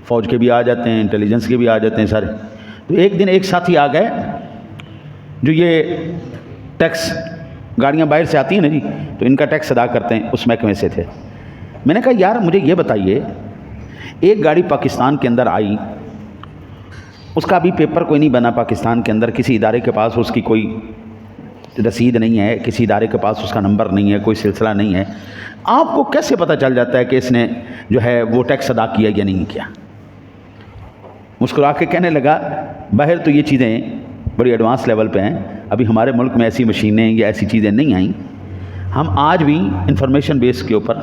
فوج کے بھی آ جاتے ہیں، انٹیلیجنس کے بھی آ جاتے ہیں سارے. تو ایک دن ایک ساتھی آ گئے جو یہ ٹیکس گاڑیاں باہر سے آتی ہیں نا جی، تو ان کا ٹیکس ادا کرتے ہیں، اس محکمے سے تھے. میں نے کہا یار مجھے یہ بتائیے، ایک گاڑی پاکستان کے اندر آئی، اس کا ابھی پیپر کوئی نہیں بنا پاکستان کے اندر، کسی ادارے کے پاس اس کی کوئی رسید نہیں ہے، کسی ادارے کے پاس اس کا نمبر نہیں ہے، کوئی سلسلہ نہیں ہے، آپ کو کیسے پتہ چل جاتا ہے کہ اس نے جو ہے وہ ٹیکس ادا کیا یا نہیں کیا؟ مسکرا کے کہنے لگا باہر تو یہ چیزیں بڑی ایڈوانس لیول پہ ہیں، ابھی ہمارے ملک میں ایسی مشینیں یا ایسی چیزیں نہیں آئیں. ہم آج بھی انفارمیشن بیس کے اوپر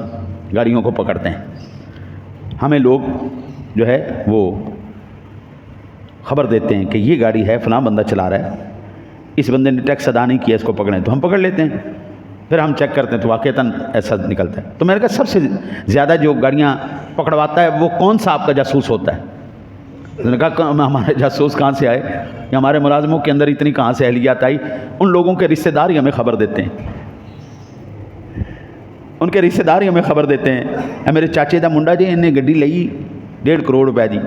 گاڑیوں کو پکڑتے ہیں. ہمیں لوگ جو ہے وہ خبر دیتے ہیں کہ یہ گاڑی ہے، فلاں بندہ چلا رہا ہے، اس بندے نے ٹیکس ادا نہیں کیا، اس کو پکڑیں، تو ہم پکڑ لیتے ہیں. پھر ہم چیک کرتے ہیں تو واقعتاً ایسا نکلتا ہے. تو میں نے کہا سب سے زیادہ جو گاڑیاں پکڑواتا ہے وہ کون سا آپ کا جاسوس ہوتا ہے؟ میں نے کہا ہمارے جاسوس کہاں سے آئے یا ہمارے ملازموں کے اندر اتنی کہاں سے اہلیت آئی؟ ان لوگوں کے رشتہ دار ہی ہمیں خبر دیتے ہیں، ان کے رشتہ دار ہی ہمیں خبر دیتے ہیں. میرے چاچے دا منڈا جی انہیں گڈی لئی 1.5 کروڑ روپے دی.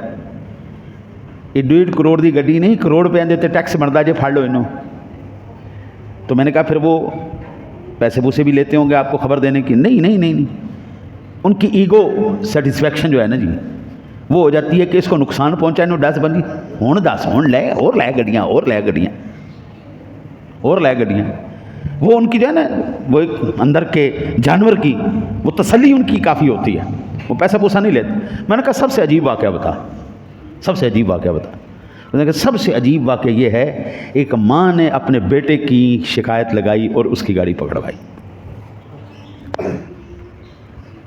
یہ 1.5 کروڑ دی گڈی نہیں، کروڑ روپے دیتے ٹیکس بنتا جی، پھڑ لو انہوں. تو میں نے کہا پھر وہ پیسے پوسے بھی لیتے ہوں گے آپ کو خبر دینے کی؟ نہیں. ان کی ایگو سیٹسفیکشن جو ہے نا جی، وہ ہو جاتی ہے کہ اس کو نقصان پہنچائے نو 10 بندی ہوں لے اور لے گڈیاں وہ ان کی جو ہے نا، وہ ایک اندر کے جانور کی وہ تسلی ان کی کافی ہوتی ہے، وہ پیسہ پوسا نہیں لیتے. میں نے کہا سب سے عجیب واقعہ بتا. میں نے کہا سب سے عجیب واقعہ یہ ہے، ایک ماں نے اپنے بیٹے کی شکایت لگائی اور اس کی گاڑی پکڑوائی.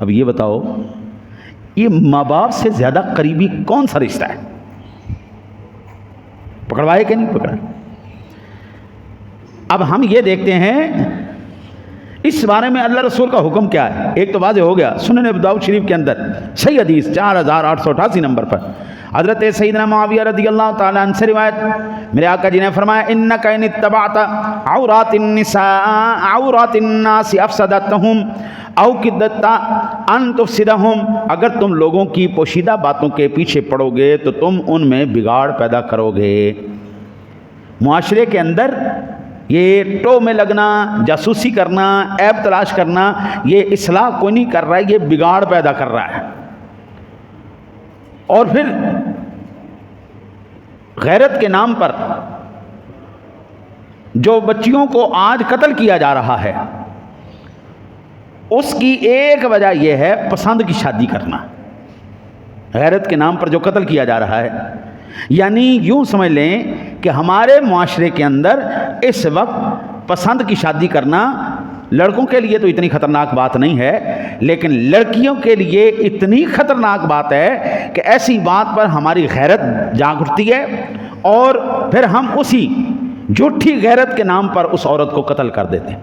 اب یہ بتاؤ یہ ماں باپ سے زیادہ قریبی کون سا رشتہ ہے؟ پکڑوائے کہ نہیں پکڑا؟ اب ہم یہ دیکھتے ہیں اس بارے میں اللہ رسول کا حکم کیا ہے. ایک تو واضح ہو گیا، سنن ابو داؤد شریف کے اندر صحیح حدیث 4888 نمبر پر حضرت سیدنا معاویہ رضی اللہ تعالیٰ عنہ سے روایت، میرے آقا جی نے فرمایا انک ان اتبعت عورات الناس افسدتہم او کدت ان تفسدہم، اگر تم لوگوں کی پوشیدہ باتوں کے پیچھے پڑو گے تو تم ان میں بگاڑ پیدا کرو گے. معاشرے کے اندر یہ ٹو میں لگنا، جاسوسی کرنا، عیب تلاش کرنا، یہ اصلاح کوئی نہیں کر رہا ہے، یہ بگاڑ پیدا کر رہا ہے. اور پھر غیرت کے نام پر جو بچیوں کو آج قتل کیا جا رہا ہے، اس کی ایک وجہ یہ ہے پسند کی شادی کرنا، غیرت کے نام پر جو قتل کیا جا رہا ہے. یعنی یوں سمجھ لیں کہ ہمارے معاشرے کے اندر اس وقت پسند کی شادی کرنا لڑکوں کے لیے تو اتنی خطرناک بات نہیں ہے، لیکن لڑکیوں کے لیے اتنی خطرناک بات ہے کہ ایسی بات پر ہماری غیرت جاگ اٹھتی ہے اور پھر ہم اسی جھوٹی غیرت کے نام پر اس عورت کو قتل کر دیتے ہیں.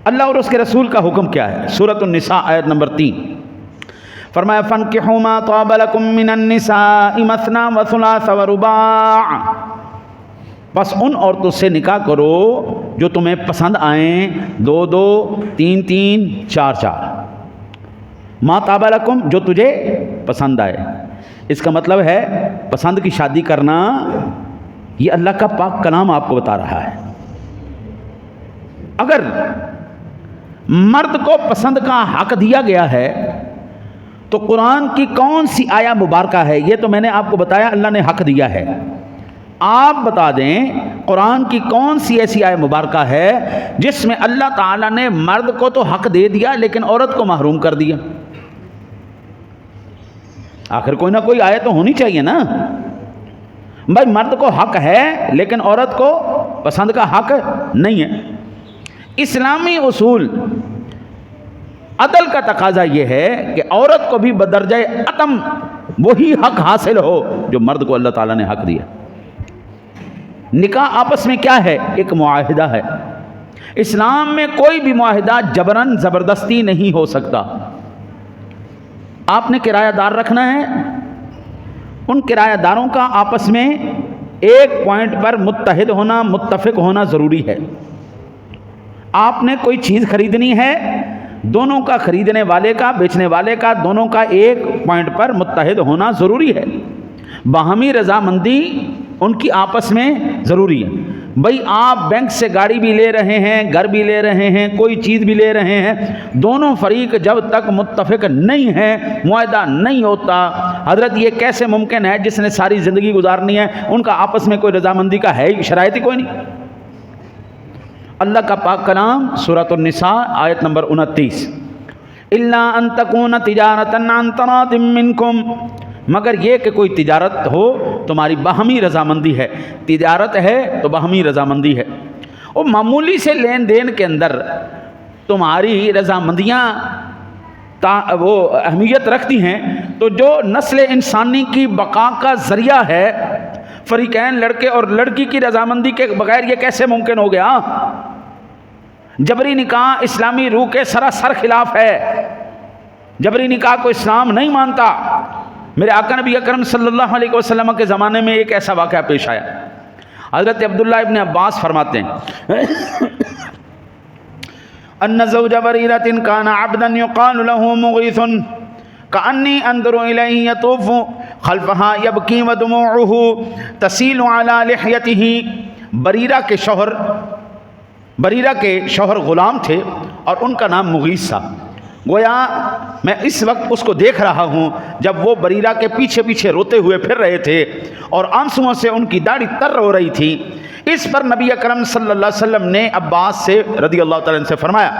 اللہ اور اس کے رسول کا حکم کیا ہے؟ سورۃ النساء آیت نمبر 3 فرمایا فَانْكِحُوا مَا طَابَ لَكُم مِّنَ النِّسَاءِ مَثْنَىٰ وَثُلَاثَ وَرُبَاعَ، بس ان عورتوں سے نکاح کرو جو تمہیں پسند آئیں، 2 2 3 3 4 4. مَا طَابَ لَكُم، جو تجھے پسند آئے. اس کا مطلب ہے پسند کی شادی کرنا، یہ اللہ کا پاک کلام آپ کو بتا رہا ہے. اگر مرد کو پسند کا حق دیا گیا ہے تو قرآن کی کون سی آیہ مبارکہ ہے؟ یہ تو میں نے آپ کو بتایا اللہ نے حق دیا ہے. آپ بتا دیں قرآن کی کون سی ایسی آیہ مبارکہ ہے جس میں اللہ تعالیٰ نے مرد کو تو حق دے دیا لیکن عورت کو محروم کر دیا؟ آخر کوئی نہ کوئی آیت تو ہونی چاہیے نا بھائی. مرد کو حق ہے لیکن عورت کو پسند کا حق نہیں ہے. اسلامی اصول عدل کا تقاضا یہ ہے کہ عورت کو بھی بدرجہ عدم وہی حق حاصل ہو جو مرد کو اللہ تعالیٰ نے حق دیا. نکاح آپس میں کیا ہے؟ ایک معاہدہ ہے. اسلام میں کوئی بھی معاہدہ جبراً زبردستی نہیں ہو سکتا. آپ نے کرایہ دار رکھنا ہے، ان کرایہ داروں کا آپس میں ایک پوائنٹ پر متحد ہونا، متفق ہونا ضروری ہے. آپ نے کوئی چیز خریدنی ہے، دونوں کا، خریدنے والے کا، بیچنے والے کا، دونوں کا ایک پوائنٹ پر متحد ہونا ضروری ہے. باہمی رضامندی ان کی آپس میں ضروری ہے. بھائی آپ بینک سے گاڑی بھی لے رہے ہیں، گھر بھی لے رہے ہیں، کوئی چیز بھی لے رہے ہیں، دونوں فریق جب تک متفق نہیں ہیں، معاہدہ نہیں ہوتا. حضرت یہ کیسے ممکن ہے؟ جس نے ساری زندگی گزارنی ہے ان کا آپس میں کوئی رضامندی کا ہے شرائط ہی کوئی نہیں. اللہ کا پاک کلام سورۃ النساء آیت نمبر 29 الا ان تکون تجارۃ عن تراض منکم، مگر یہ کہ کوئی تجارت ہو تمہاری باہمی رضامندی ہے. تجارت ہے تو باہمی رضامندی ہے. اور معمولی سے لین دین کے اندر تمہاری رضامندیاں وہ اہمیت رکھتی ہیں تو جو نسل انسانی کی بقا کا ذریعہ ہے، فریقین لڑکے اور لڑکی کی رضامندی کے بغیر یہ کیسے ممکن ہو گیا؟ جبری نکاح اسلامی روح کے سراسر خلاف ہے. جبری نکاح کو اسلام نہیں مانتا. میرے آقا نبی اکرم صلی اللہ علیہ وسلم کے زمانے میں ایک ایسا واقعہ پیش آیا. حضرت عبداللہ ابن عباس فرماتے ہیں ان زوج بریرۃ کان عبدا یقال له مغیث کأنی انظر الیہ یطوف خلفها یبکی ودموعه تسیل علی لحیته. بریرہ کے شوہر غلام تھے اور ان کا نام مغیث تھا. گویا میں اس وقت اس کو دیکھ رہا ہوں جب وہ بریرہ کے پیچھے پیچھے روتے ہوئے پھر رہے تھے اور آنسوؤں سے ان کی داڑھی تر ہو رہی تھی. اس پر نبی اکرم صلی اللہ علیہ وسلم نے عباس سے رضی اللہ تعالیٰ عنہ سے فرمایا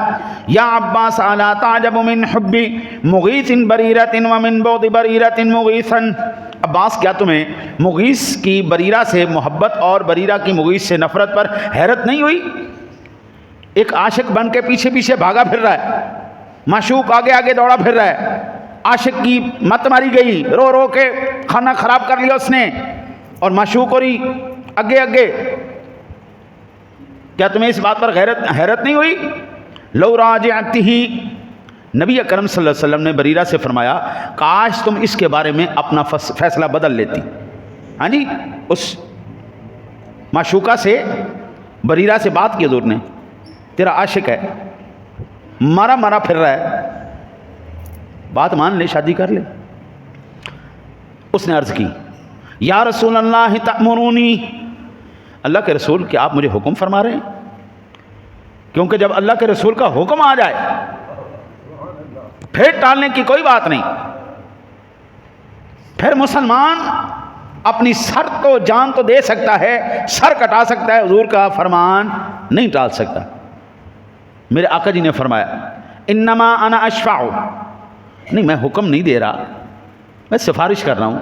یا عباس الا تعجب من حب مغیث بریرۃ ومن بغض بریرۃ مغیثا. عباس کیا تمہیں مغیث کی بریرہ سے محبت اور بریرہ کی مغیث سے نفرت پر حیرت نہیں ہوئی؟ ایک عاشق بن کے پیچھے پیچھے بھاگا پھر رہا ہے، معشوق آگے آگے دوڑا پھر رہا ہے، عاشق کی مت ماری گئی، رو رو کے کھانا خراب کر لیا اس نے اور معشوق اور آگے آگے. کیا تمہیں اس بات پر حیرت نہیں ہوئی؟ لو راجعتہ، نبی اکرم صلی اللہ علیہ وسلم نے بریرہ سے فرمایا کاش تم اس کے بارے میں اپنا فیصلہ بدل لیتی. ہاں جی، اس معشوقہ سے بریرہ سے بات کی حضور نے، تیرا عاشق ہے، مارا مارا پھر رہا ہے، بات مان لے، شادی کر لے. اس نے عرض کی یا رسول اللہ تأمرونی، اللہ کے رسول کیا آپ مجھے حکم فرما رہے ہیں؟ کیونکہ جب اللہ کے رسول کا حکم آ جائے پھر ٹالنے کی کوئی بات نہیں. پھر مسلمان اپنی سر تو جان تو دے سکتا ہے، سر کٹا سکتا ہے، حضور کا فرمان نہیں ٹال سکتا. میرے آقا جی نے فرمایا انما انا اشفع، نہیں میں حکم نہیں دے رہا، میں سفارش کر رہا ہوں،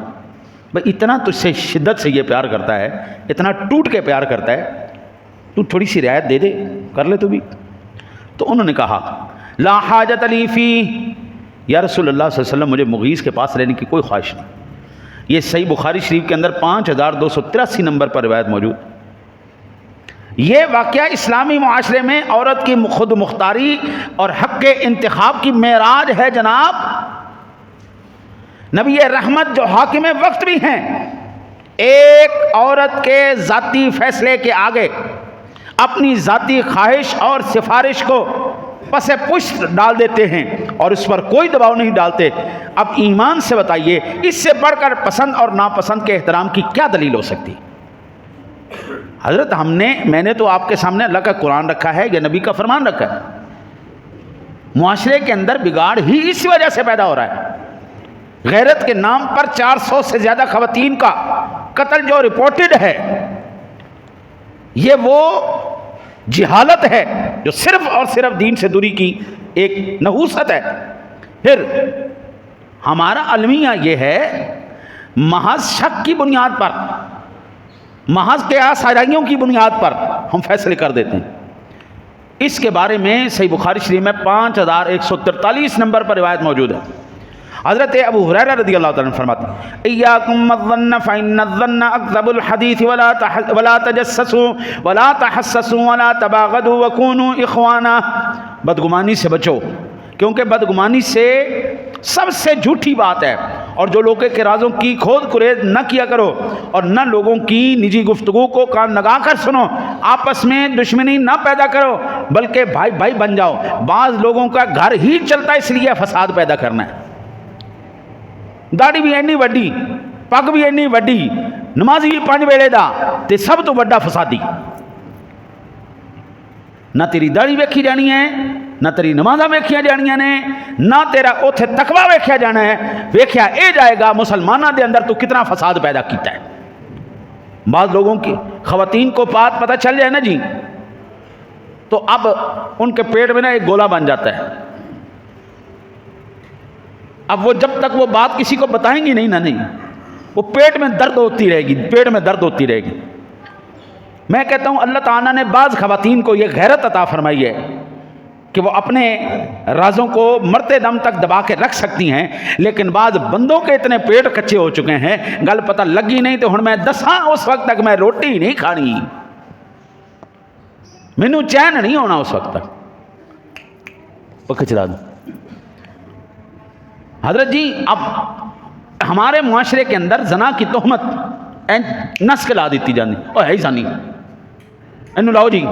بھائی اتنا تجھ سے شدت سے یہ پیار کرتا ہے، اتنا ٹوٹ کے پیار کرتا ہے، تو تھوڑی سی رعایت دے دے، کر لے تو بھی۔ تو انہوں نے کہا لا حاجت لی فی، یا رسول اللہ صلی اللہ علیہ وسلم مجھے مغیث کے پاس رہنے کی کوئی خواہش نہیں۔ یہ صحیح بخاری شریف کے اندر 5283 نمبر پر روایت موجود۔ یہ واقعہ اسلامی معاشرے میں عورت کی خود مختاری اور حق کے انتخاب کی معراج ہے جناب۔ نبی رحمت جو حاکم وقت بھی ہیں، ایک عورت کے ذاتی فیصلے کے آگے اپنی ذاتی خواہش اور سفارش کو پس پشت ڈال دیتے ہیں اور اس پر کوئی دباؤ نہیں ڈالتے۔ اب ایمان سے بتائیے اس سے بڑھ کر پسند اور ناپسند کے احترام کی کیا دلیل ہو سکتی؟ حضرت میں نے تو آپ کے سامنے اللہ کا قرآن رکھا ہے یا نبی کا فرمان رکھا ہے۔ معاشرے کے اندر بگاڑ ہی اسی وجہ سے پیدا ہو رہا ہے۔ غیرت کے نام پر 400 سے زیادہ خواتین کا قتل جو رپورٹڈ ہے، یہ وہ جہالت ہے جو صرف اور صرف دین سے دوری کی ایک نحوست ہے۔ پھر ہمارا المیہ یہ ہے محض شک کی بنیاد پر، محض قیاس آرائیوں کی بنیاد پر ہم فیصلے کر دیتے ہیں۔ اس کے بارے میں صحیح بخاری شریف میں 5143 نمبر پر روایت موجود ہے۔ حضرت ابو ہریرہ رضی اللہ تعالیٰ عنہ فرماتے ہیں ایاکم الظن فإن الظن اکذب الحدیث ولا تجسسوا ولا تحسسوا ولا تباغضوا وكونوا اخوانا، بدگمانی سے بچو کیونکہ بدگمانی سے سب سے جھوٹی بات ہے، اور جو لوگوں کے رازوں کی کھود کریز نہ کیا کرو اور نہ لوگوں کی نجی گفتگو کو کان لگا کر سنو، آپس میں دشمنی نہ پیدا کرو بلکہ بھائی بھائی بن جاؤ۔ بعض لوگوں کا گھر ہی چلتا ہے اس لیے فساد پیدا کرنا ہے، داڑھی بھی اینی وڈی، پگ بھی اینی وڈی، نمازی بھی 5 ویلے دا تے سب تو بڑا فسادی۔ نہ تیری داڑھی ویکھی جانی ہے، نہ تیری نمازاں ویکھیاں جانیاں نے، نہ تیرا اوتھے تقوی ویکھیا جانا ہے۔ ویکھیا اے جائے گا مسلمانوں دے اندر تو کتنا فساد پیدا کیتا ہے۔ بعض لوگوں کی خواتین کو بات پتہ چل جائے نا جی، تو اب ان کے پیٹ میں نا ایک گولا بن جاتا ہے۔ اب وہ جب تک وہ بات کسی کو بتائیں گی نہیں نا، نہیں، وہ پیٹ میں درد ہوتی رہے گی، پیٹ میں درد ہوتی رہے گی۔ میں کہتا ہوں اللہ تعالیٰ نے بعض خواتین کو یہ غیرت عطا فرمائی ہے کہ وہ اپنے رازوں کو مرتے دم تک دبا کے رکھ سکتی ہیں، لیکن بعض بندوں کے اتنے پیٹ کچے ہو چکے ہیں، گل پتہ لگی نہیں تو ہن میں دساں اس وقت تک میں روٹی نہیں کھانی، مینوں چین نہیں ہونا اس وقت تک۔ پکا چلا دوں حضرت جی، اب ہمارے معاشرے کے اندر زنا کی تہمت نس کے لا دیتی جاتی، او ہے ہی زانی، اینو لاؤ جی۔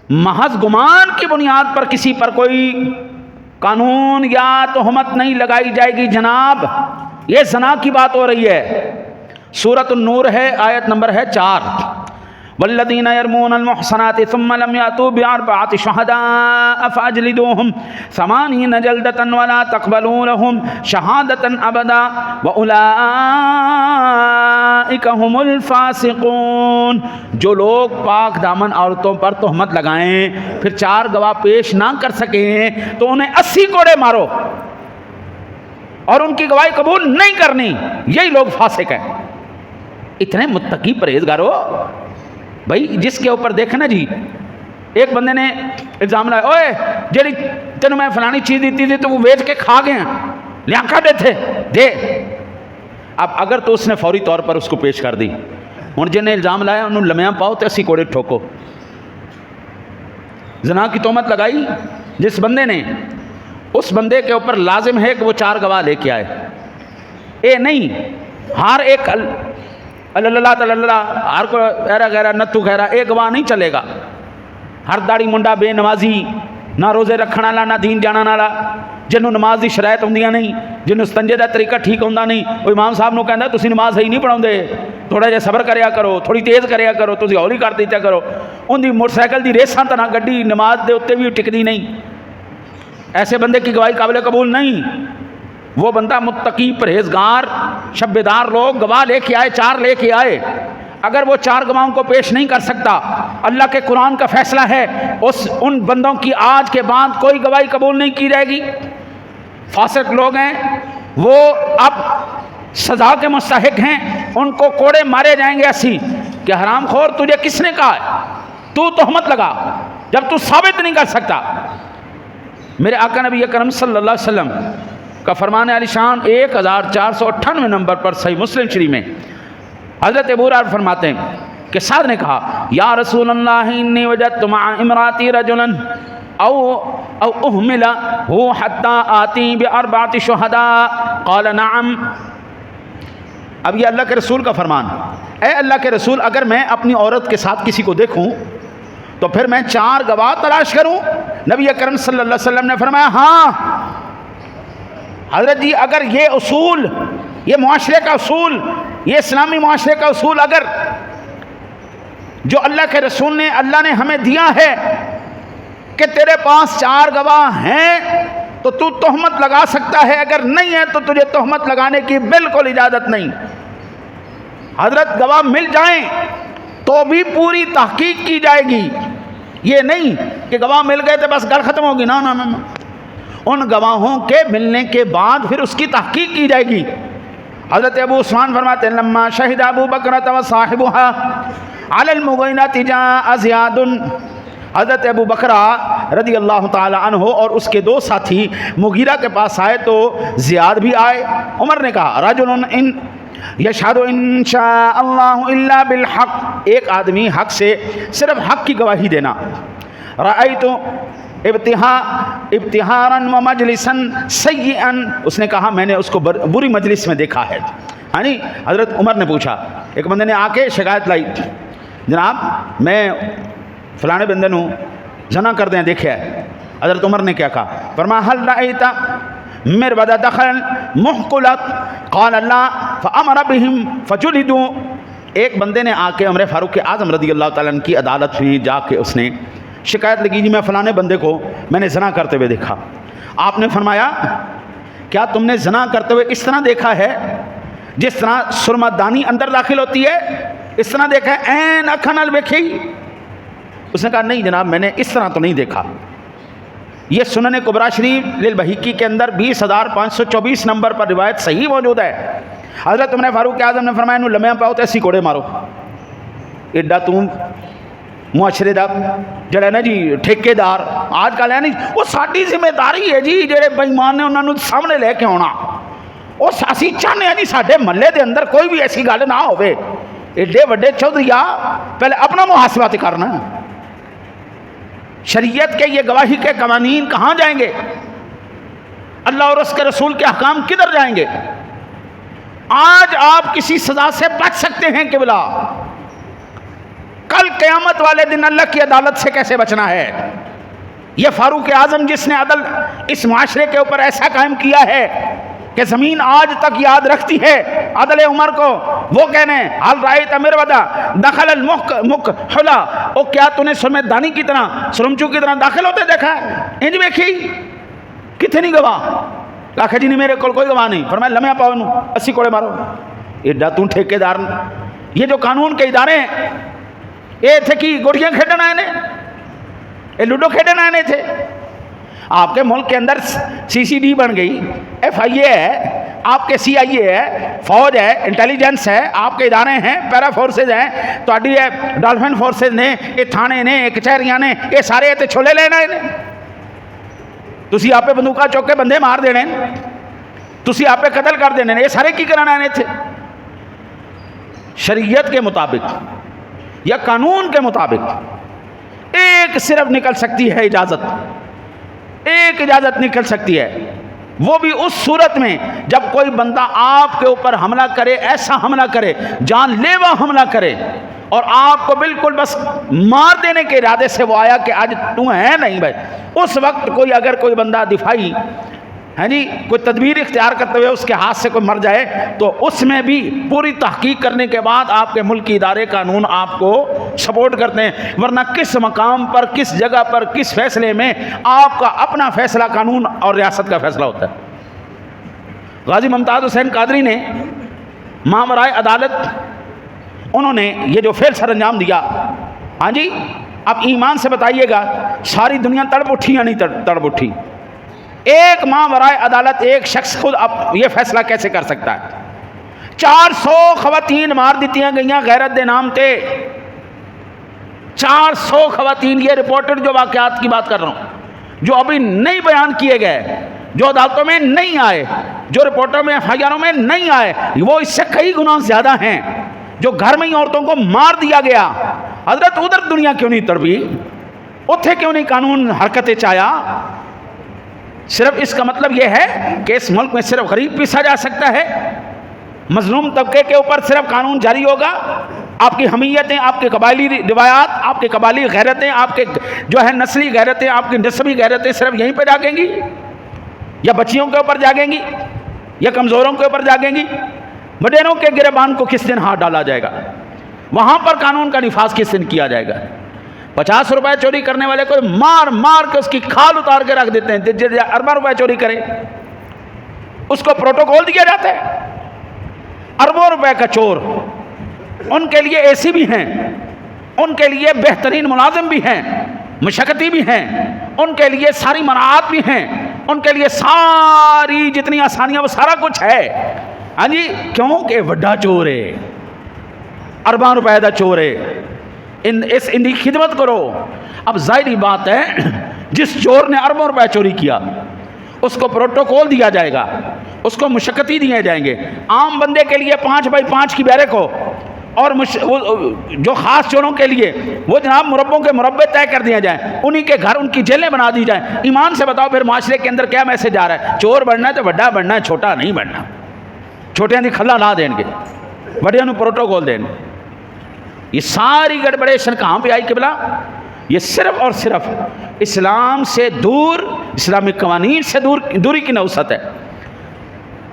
محض گمان کی بنیاد پر کسی پر کوئی قانون یا تہمت نہیں لگائی جائے گی جناب، یہ زنا کی بات ہو رہی ہے۔ سورۃ النور ہے، آیت نمبر ہے 4، والذین یرمون المحصنات ثم لم یأتوا بأربعة شہداء فاجلدوہم 80 جلدۃ ولا تقبلوا لهم شہادۃ ابدا واولئک هم الفاسقون۔ جو لوگ پاک دامن عورتوں پر تہمت لگائیں پھر 4 گواہ پیش نہ کر سکیں تو انہیں 80 کوڑے مارو اور ان کی گواہی قبول نہیں کرنی، یہی لوگ فاسق ہیں۔ اتنے متقی پرہیزگارو بھائی، جس کے اوپر دیکھنا جی، ایک بندے نے الزام لایا، اوئے جیڑی تینوں میں فلانی چیز دیتی تھی تو وہ بیچ کے کھا گئے ہیں، لیا کھا دے تھے دے۔ اب اگر تو اس نے فوری طور پر اس کو پیش کر دی، ہن جن نے الزام لایا انہوں لمیاں پاؤ تے 80 کوڑے ٹھوکو۔ زنا کی تہمت لگائی جس بندے نے، اس بندے کے اوپر لازم ہے کہ وہ 4 گواہ لے کے آئے۔ اے نہیں ہر ایک اللہ تعالیٰ ہر کو ایرا غیرہ نتو غیرہ ایک گواہ نہیں چلے گا۔ ہر داڑی منڈا بے نمازی، نہ روزے رکھنا والا، نہ دین جانا والا، جنہوں نماز دی شرائط ہوندیاں نہیں، جنہوں استنجے دا طریقہ ٹھیک ہوندا نہیں، وہ امام صاحب نو کہندا تسی نماز صحیح نہیں پڑھاؤندے، تھوڑا جہا صبر کریا کرو، تھوڑی تیز کریا کرو، تسی ہولی کر دیتا کرو۔ ان دی موٹر سائیکل دی ریساں تے نہ گڈی نماز دے اوتے بھی ٹکدی نہیں۔ ایسے بندے کی گواہی قابل قبول نہیں۔ وہ بندہ متقی پرہیزگار شب بیدار لوگ گواہ لے کے آئے، 4 لے کے آئے۔ اگر وہ 4 گواہوں کو پیش نہیں کر سکتا، اللہ کے قرآن کا فیصلہ ہے ان بندوں کی آج کے بعد کوئی گواہی قبول نہیں کی جائے گی۔ فاسق لوگ ہیں، وہ اب سزا کے مستحق ہیں، ان کو کوڑے مارے جائیں گے ایسی کہ حرام خور تجھے کس نے کہا ہے، تو تہمت لگا جب تو ثابت نہیں کر سکتا۔ میرے آقا نبی اکرم صلی اللہ علیہ وسلم کا فرمان علی شان 1498 نمبر پر صحیح مسلم شریف میں حضرت ابو ہریرہ فرماتے ہیں کہ سعد نے کہا یا رسول اللہ انی وجدت مع امراتی رجلا او احمل هو حتى آتی باربعۃ شہداء قال نعم۔ اب یہ اللہ کے رسول کا فرمان، اے اللہ کے رسول اگر میں اپنی عورت کے ساتھ کسی کو دیکھوں تو پھر میں 4 گواہ تلاش کروں؟ نبی اکرم صلی اللہ علیہ وسلم نے فرمایا ہاں حضرت جی، اگر یہ اصول، یہ معاشرے کا اصول، یہ اسلامی معاشرے کا اصول اگر جو اللہ کے رسول نے، اللہ نے ہمیں دیا ہے کہ تیرے پاس 4 گواہ ہیں تو تو تہمت لگا سکتا ہے، اگر نہیں ہے تو تجھے تہمت لگانے کی بالکل اجازت نہیں۔ حضرت گواہ مل جائیں تو بھی پوری تحقیق کی جائے گی، یہ نہیں کہ گواہ مل گئے تو بس گل ختم ہوگی، نا نا نا، ان گواہوں کے ملنے کے بعد پھر اس کی تحقیق کی جائے گی۔ حضرت ابو عثمان فرماتے ہیں لما شہد ابو بکرۃ وصاحبها علی المغیرۃ جاء زیاد، حضرت ابو بکرہ رضی اللہ تعالی عنہ اور اس کے 2 ساتھی مغیرہ کے پاس آئے تو زیاد بھی آئے۔ عمر نے کہا رجل ان یشہد ان شاء اللہ الا بالحق، ایک آدمی حق سے صرف حق کی گواہی دینا۔ رأیت ابتہارا و مجلسا سیئا، اس نے کہا میں نے اس کو بری مجلس میں دیکھا ہے۔ یعنی حضرت عمر نے پوچھا، ایک بندے نے آ کے شکایت لائی جناب میں فلانے بندے نو زنا کر دیں دیکھا ہے۔ حضرت عمر نے کیا کہا؟ فرمایا حل رأیت مربد دخل محقلت قال اللہ فامر بهم فجلدوا، ایک بندے نے آ کے عمر فاروق اعظم رضی اللہ تعالیٰ عنہ کی عدالت میں جا کے اس نے شکایت لگی جی میں فلانے بندے کو میں نے زنا کرتے ہوئے دیکھا۔ آپ نے فرمایا کیا تم نے زنا کرتے ہوئے اس طرح دیکھا ہے جس طرح سرما دانی اندر داخل ہوتی ہے، اس طرح دیکھا ہے این اکھاں نال ویکھی؟ اس نے کہا نہیں جناب میں نے اس طرح تو نہیں دیکھا۔ یہ سنن کبریٰ شریف للبہیقی کے اندر 20,524 نمبر پر روایت صحیح موجود ہے۔ حضرت عمر فاروق اعظم نے فرمایا انہوں لمحے پاؤ تے اسی کوڑے مارو، ایڈا تم معاشرے دا جڑا نا جی ٹھیکیدار آج کل ہے نہیں، وہ ساری ذمہ داری ہے جی جڑے بےمان نے انہوں نے سامنے لے کے آنا۔ وہ اسی چاہتے ہیں جی سارے محلے دے اندر کوئی بھی ایسی گل نہ ہوئے، ایڈے وڈے چودھری پہلے اپنا محاسبہ کرنا۔ شریعت کے یہ گواہی کے قوانین کہاں جائیں گے؟ اللہ اور اس کے رسول کے احکام کدھر جائیں گے؟ آج آپ کسی سزا سے بچ سکتے ہیں قبلہ، کل قیامت والے دن اللہ کی عدالت سے کیسے بچنا ہے؟ یہ فاروق اعظم جس نے عدل اس معاشرے کے اوپر ایسا قائم کیا ہے کہ زمین آج تک یاد رکھتی ہے عدل عمر کو، وہ کہنے حل رائت مربدا دخل المقحلا، او کیا تو نے سرمے دانی کی طرح سرمچو کی طرح داخل ہوتے دیکھا ہے؟ انج ویکھی کتنے نہیں گواہ؟ آخر جی نہیں میرے کو کوئی گواہ نہیں۔ فرمایا لمحہ پاؤ انہوں 80 کوڑے مارو۔ ایڈا تو ٹھیکیدار، یہ جو قانون کے ادارے ہیں یہ تھے کہ گوٹیاں کھیلنے آئے نے، یہ لوڈو کھیلنے آئے تھے۔ آپ کے ملک کے اندر سی سی ڈی بن گئی، ایف آئی اے ہے، آپ کے سی آئی اے ہے، فوج ہے، انٹیلیجنس ہے، آپ کے ادارے ہیں، پیرا فورسز ہیں، تو اڈی ہے ڈالفن فورسز نے، یہ تھانے نے، یہ کچہریاں نے، یہ سارے تے چھولے لینا ہے۔ تسی آپ پہ بندوقہ چوک کے بندے مار دینے، تسی آپ پہ قتل کر دینے، یہ سارے کی کرانا آنے تھے؟ شریعت کے مطابق یا قانون کے مطابق ایک صرف نکل سکتی ہے اجازت، ایک اجازت نکل سکتی ہے، وہ بھی اس صورت میں جب کوئی بندہ آپ کے اوپر حملہ کرے، ایسا حملہ کرے، جان لیوا حملہ کرے، اور آپ کو بالکل بس مار دینے کے ارادے سے وہ آیا کہ آج تو ہے نہیں بھائی، اس وقت کوئی اگر کوئی بندہ دفاعی ہے جی کوئی تدبیر اختیار کرتے ہوئے اس کے ہاتھ سے کوئی مر جائے تو اس میں بھی پوری تحقیق کرنے کے بعد آپ کے ملکی ادارے قانون آپ کو سپورٹ کرتے ہیں، ورنہ کس مقام پر، کس جگہ پر، کس فیصلے میں آپ کا اپنا فیصلہ قانون اور ریاست کا فیصلہ ہوتا ہے۔ غازی ممتاز حسین قادری نے مامورائے عدالت انہوں نے یہ جو فعل سر انجام دیا، ہاں جی، اب ایمان سے بتائیے گا ساری دنیا تڑپ اٹھی یا نہیں تڑپ اٹھی؟ ایک ماہ برائے عدالت ایک شخص خود اب یہ فیصلہ کیسے کر سکتا ہے؟ 400 خواتین مار دیتیاں گئیاں غیرت دے نام تے، 400 خواتین، یہ رپورٹڈ جو واقعات کی بات کر رہا ہوں، جو ابھی نہیں بیان کیے گئے، جو عدالتوں میں نہیں آئے، جو رپورٹوں میں FIRوں میں نہیں آئے، وہ اس سے کئی گنا زیادہ ہیں، جو گھر میں ہی عورتوں کو مار دیا گیا۔ حضرت ادھر دنیا کیوں نہیں تڑپی؟ اتھے کیوں نہیں قانون حرکتیں چایا؟ صرف اس کا مطلب یہ ہے کہ اس ملک میں صرف غریب پیسا جا سکتا ہے، مظلوم طبقے کے اوپر صرف قانون جاری ہوگا، آپ کی حمیتیں، آپ کے قبائلی روایات، آپ کے قبائلی غیرتیں، آپ کے جو ہے نسلی غیرتیں، آپ کی نسبی غیرتیں صرف یہیں پہ جاگیں گی، یا بچیوں کے اوپر جاگیں گی، یا کمزوروں کے اوپر جاگیں گی؟ وڈیروں کے گریبان کو کس دن ہاتھ ڈالا جائے گا؟ وہاں پر قانون کا نفاذ کس دن کیا جائے گا؟ 50 روپے چوری کرنے والے کو مار مار کے اس کی کھال اتار کے رکھ دیتے ہیں، اربوں روپے چوری کرے اس کو پروٹوکول دیا جاتا ہے۔ اربوں روپے کا چور، ان کے لیے AC بھی ہیں، ان کے لیے بہترین ملازم بھی ہیں، مشقتی بھی ہیں، ان کے لیے ساری مراعات بھی ہیں، ان کے لیے ساری جتنی آسانیاں وہ سارا کچھ ہے، ہاں جی، کیوں کہ وڈا چور ہے، ارباں روپے دا چور ہے، ان کی خدمت کرو۔ اب ظاہری بات ہے جس چور نے اربوں روپے چوری کیا اس کو پروٹوکول دیا جائے گا، اس کو مشقتی دیے جائیں گے۔ عام بندے کے لیے 5x5 کی بیرک ہو، اور جو خاص چوروں کے لیے وہ جناب مربوں کے مربے طے کر دیے جائیں، انہی کے گھر ان کی جیلیں بنا دی جائیں۔ ایمان سے بتاؤ پھر معاشرے کے اندر کیا میسج آ رہا ہے؟ چور بننا ہے تو بڑا بننا ہے، چھوٹا نہیں بننا۔ چھوٹیاں دی کھلا لا دیں گے، بڑیاں نو پروٹوکول دیں گے۔ یہ ساری گڑبڑیشن کہاں پہ آئی قبلہ؟ یہ صرف اور صرف اسلام سے دور، اسلامی قوانین سے دوری کی نوست ہے۔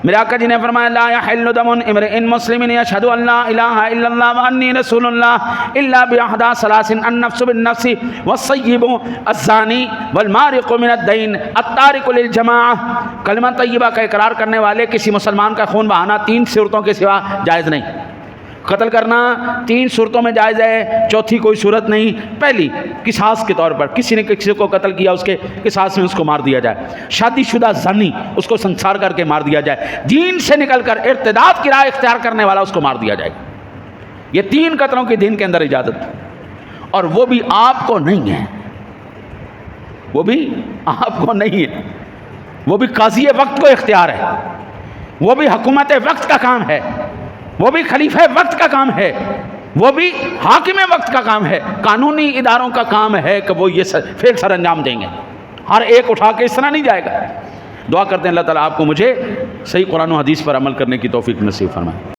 میرے آقا جی نے فرمایا لا یحل دم امرئ مسلم یشہد ان لا الہ الا اللہ وانی رسول اللہ الا باحدى ثلاث النفس بالنفس والصیب الزانی والمارق من الدین التارک للجماعہ۔ کلمہ طیبہ کا اقرار کرنے والے کسی مسلمان کا خون بہانا 3 صورتوں کے سوا جائز نہیں۔ قتل کرنا 3 صورتوں میں جائز ہے، چوتھی کوئی صورت نہیں۔ پہلی قصاص کے طور پر کسی نے کسی کو قتل کیا، اس کے قصاص میں اس کو مار دیا جائے۔ شادی شدہ زانی، اس کو سنسار کر کے مار دیا جائے۔ دین سے نکل کر ارتداد کی راہ اختیار کرنے والا اس کو مار دیا جائے گا۔ یہ 3 قتلوں کی دین کے اندر اجازت، اور وہ بھی آپ کو نہیں ہے، وہ بھی آپ کو نہیں ہے، وہ بھی قاضی وقت کو اختیار ہے، وہ بھی حکومت وقت کا کام ہے، وہ بھی خلیفہ وقت کا کام ہے، وہ بھی حاکم وقت کا کام ہے۔ قانونی اداروں کا کام ہے کہ وہ یہ فعل سر انجام دیں گے، ہر ایک اٹھا کے اس طرح نہیں جائے گا۔ دعا کرتے ہیں اللہ تعالیٰ آپ کو مجھے صحیح قرآن و حدیث پر عمل کرنے کی توفیق نصیب فرمائے۔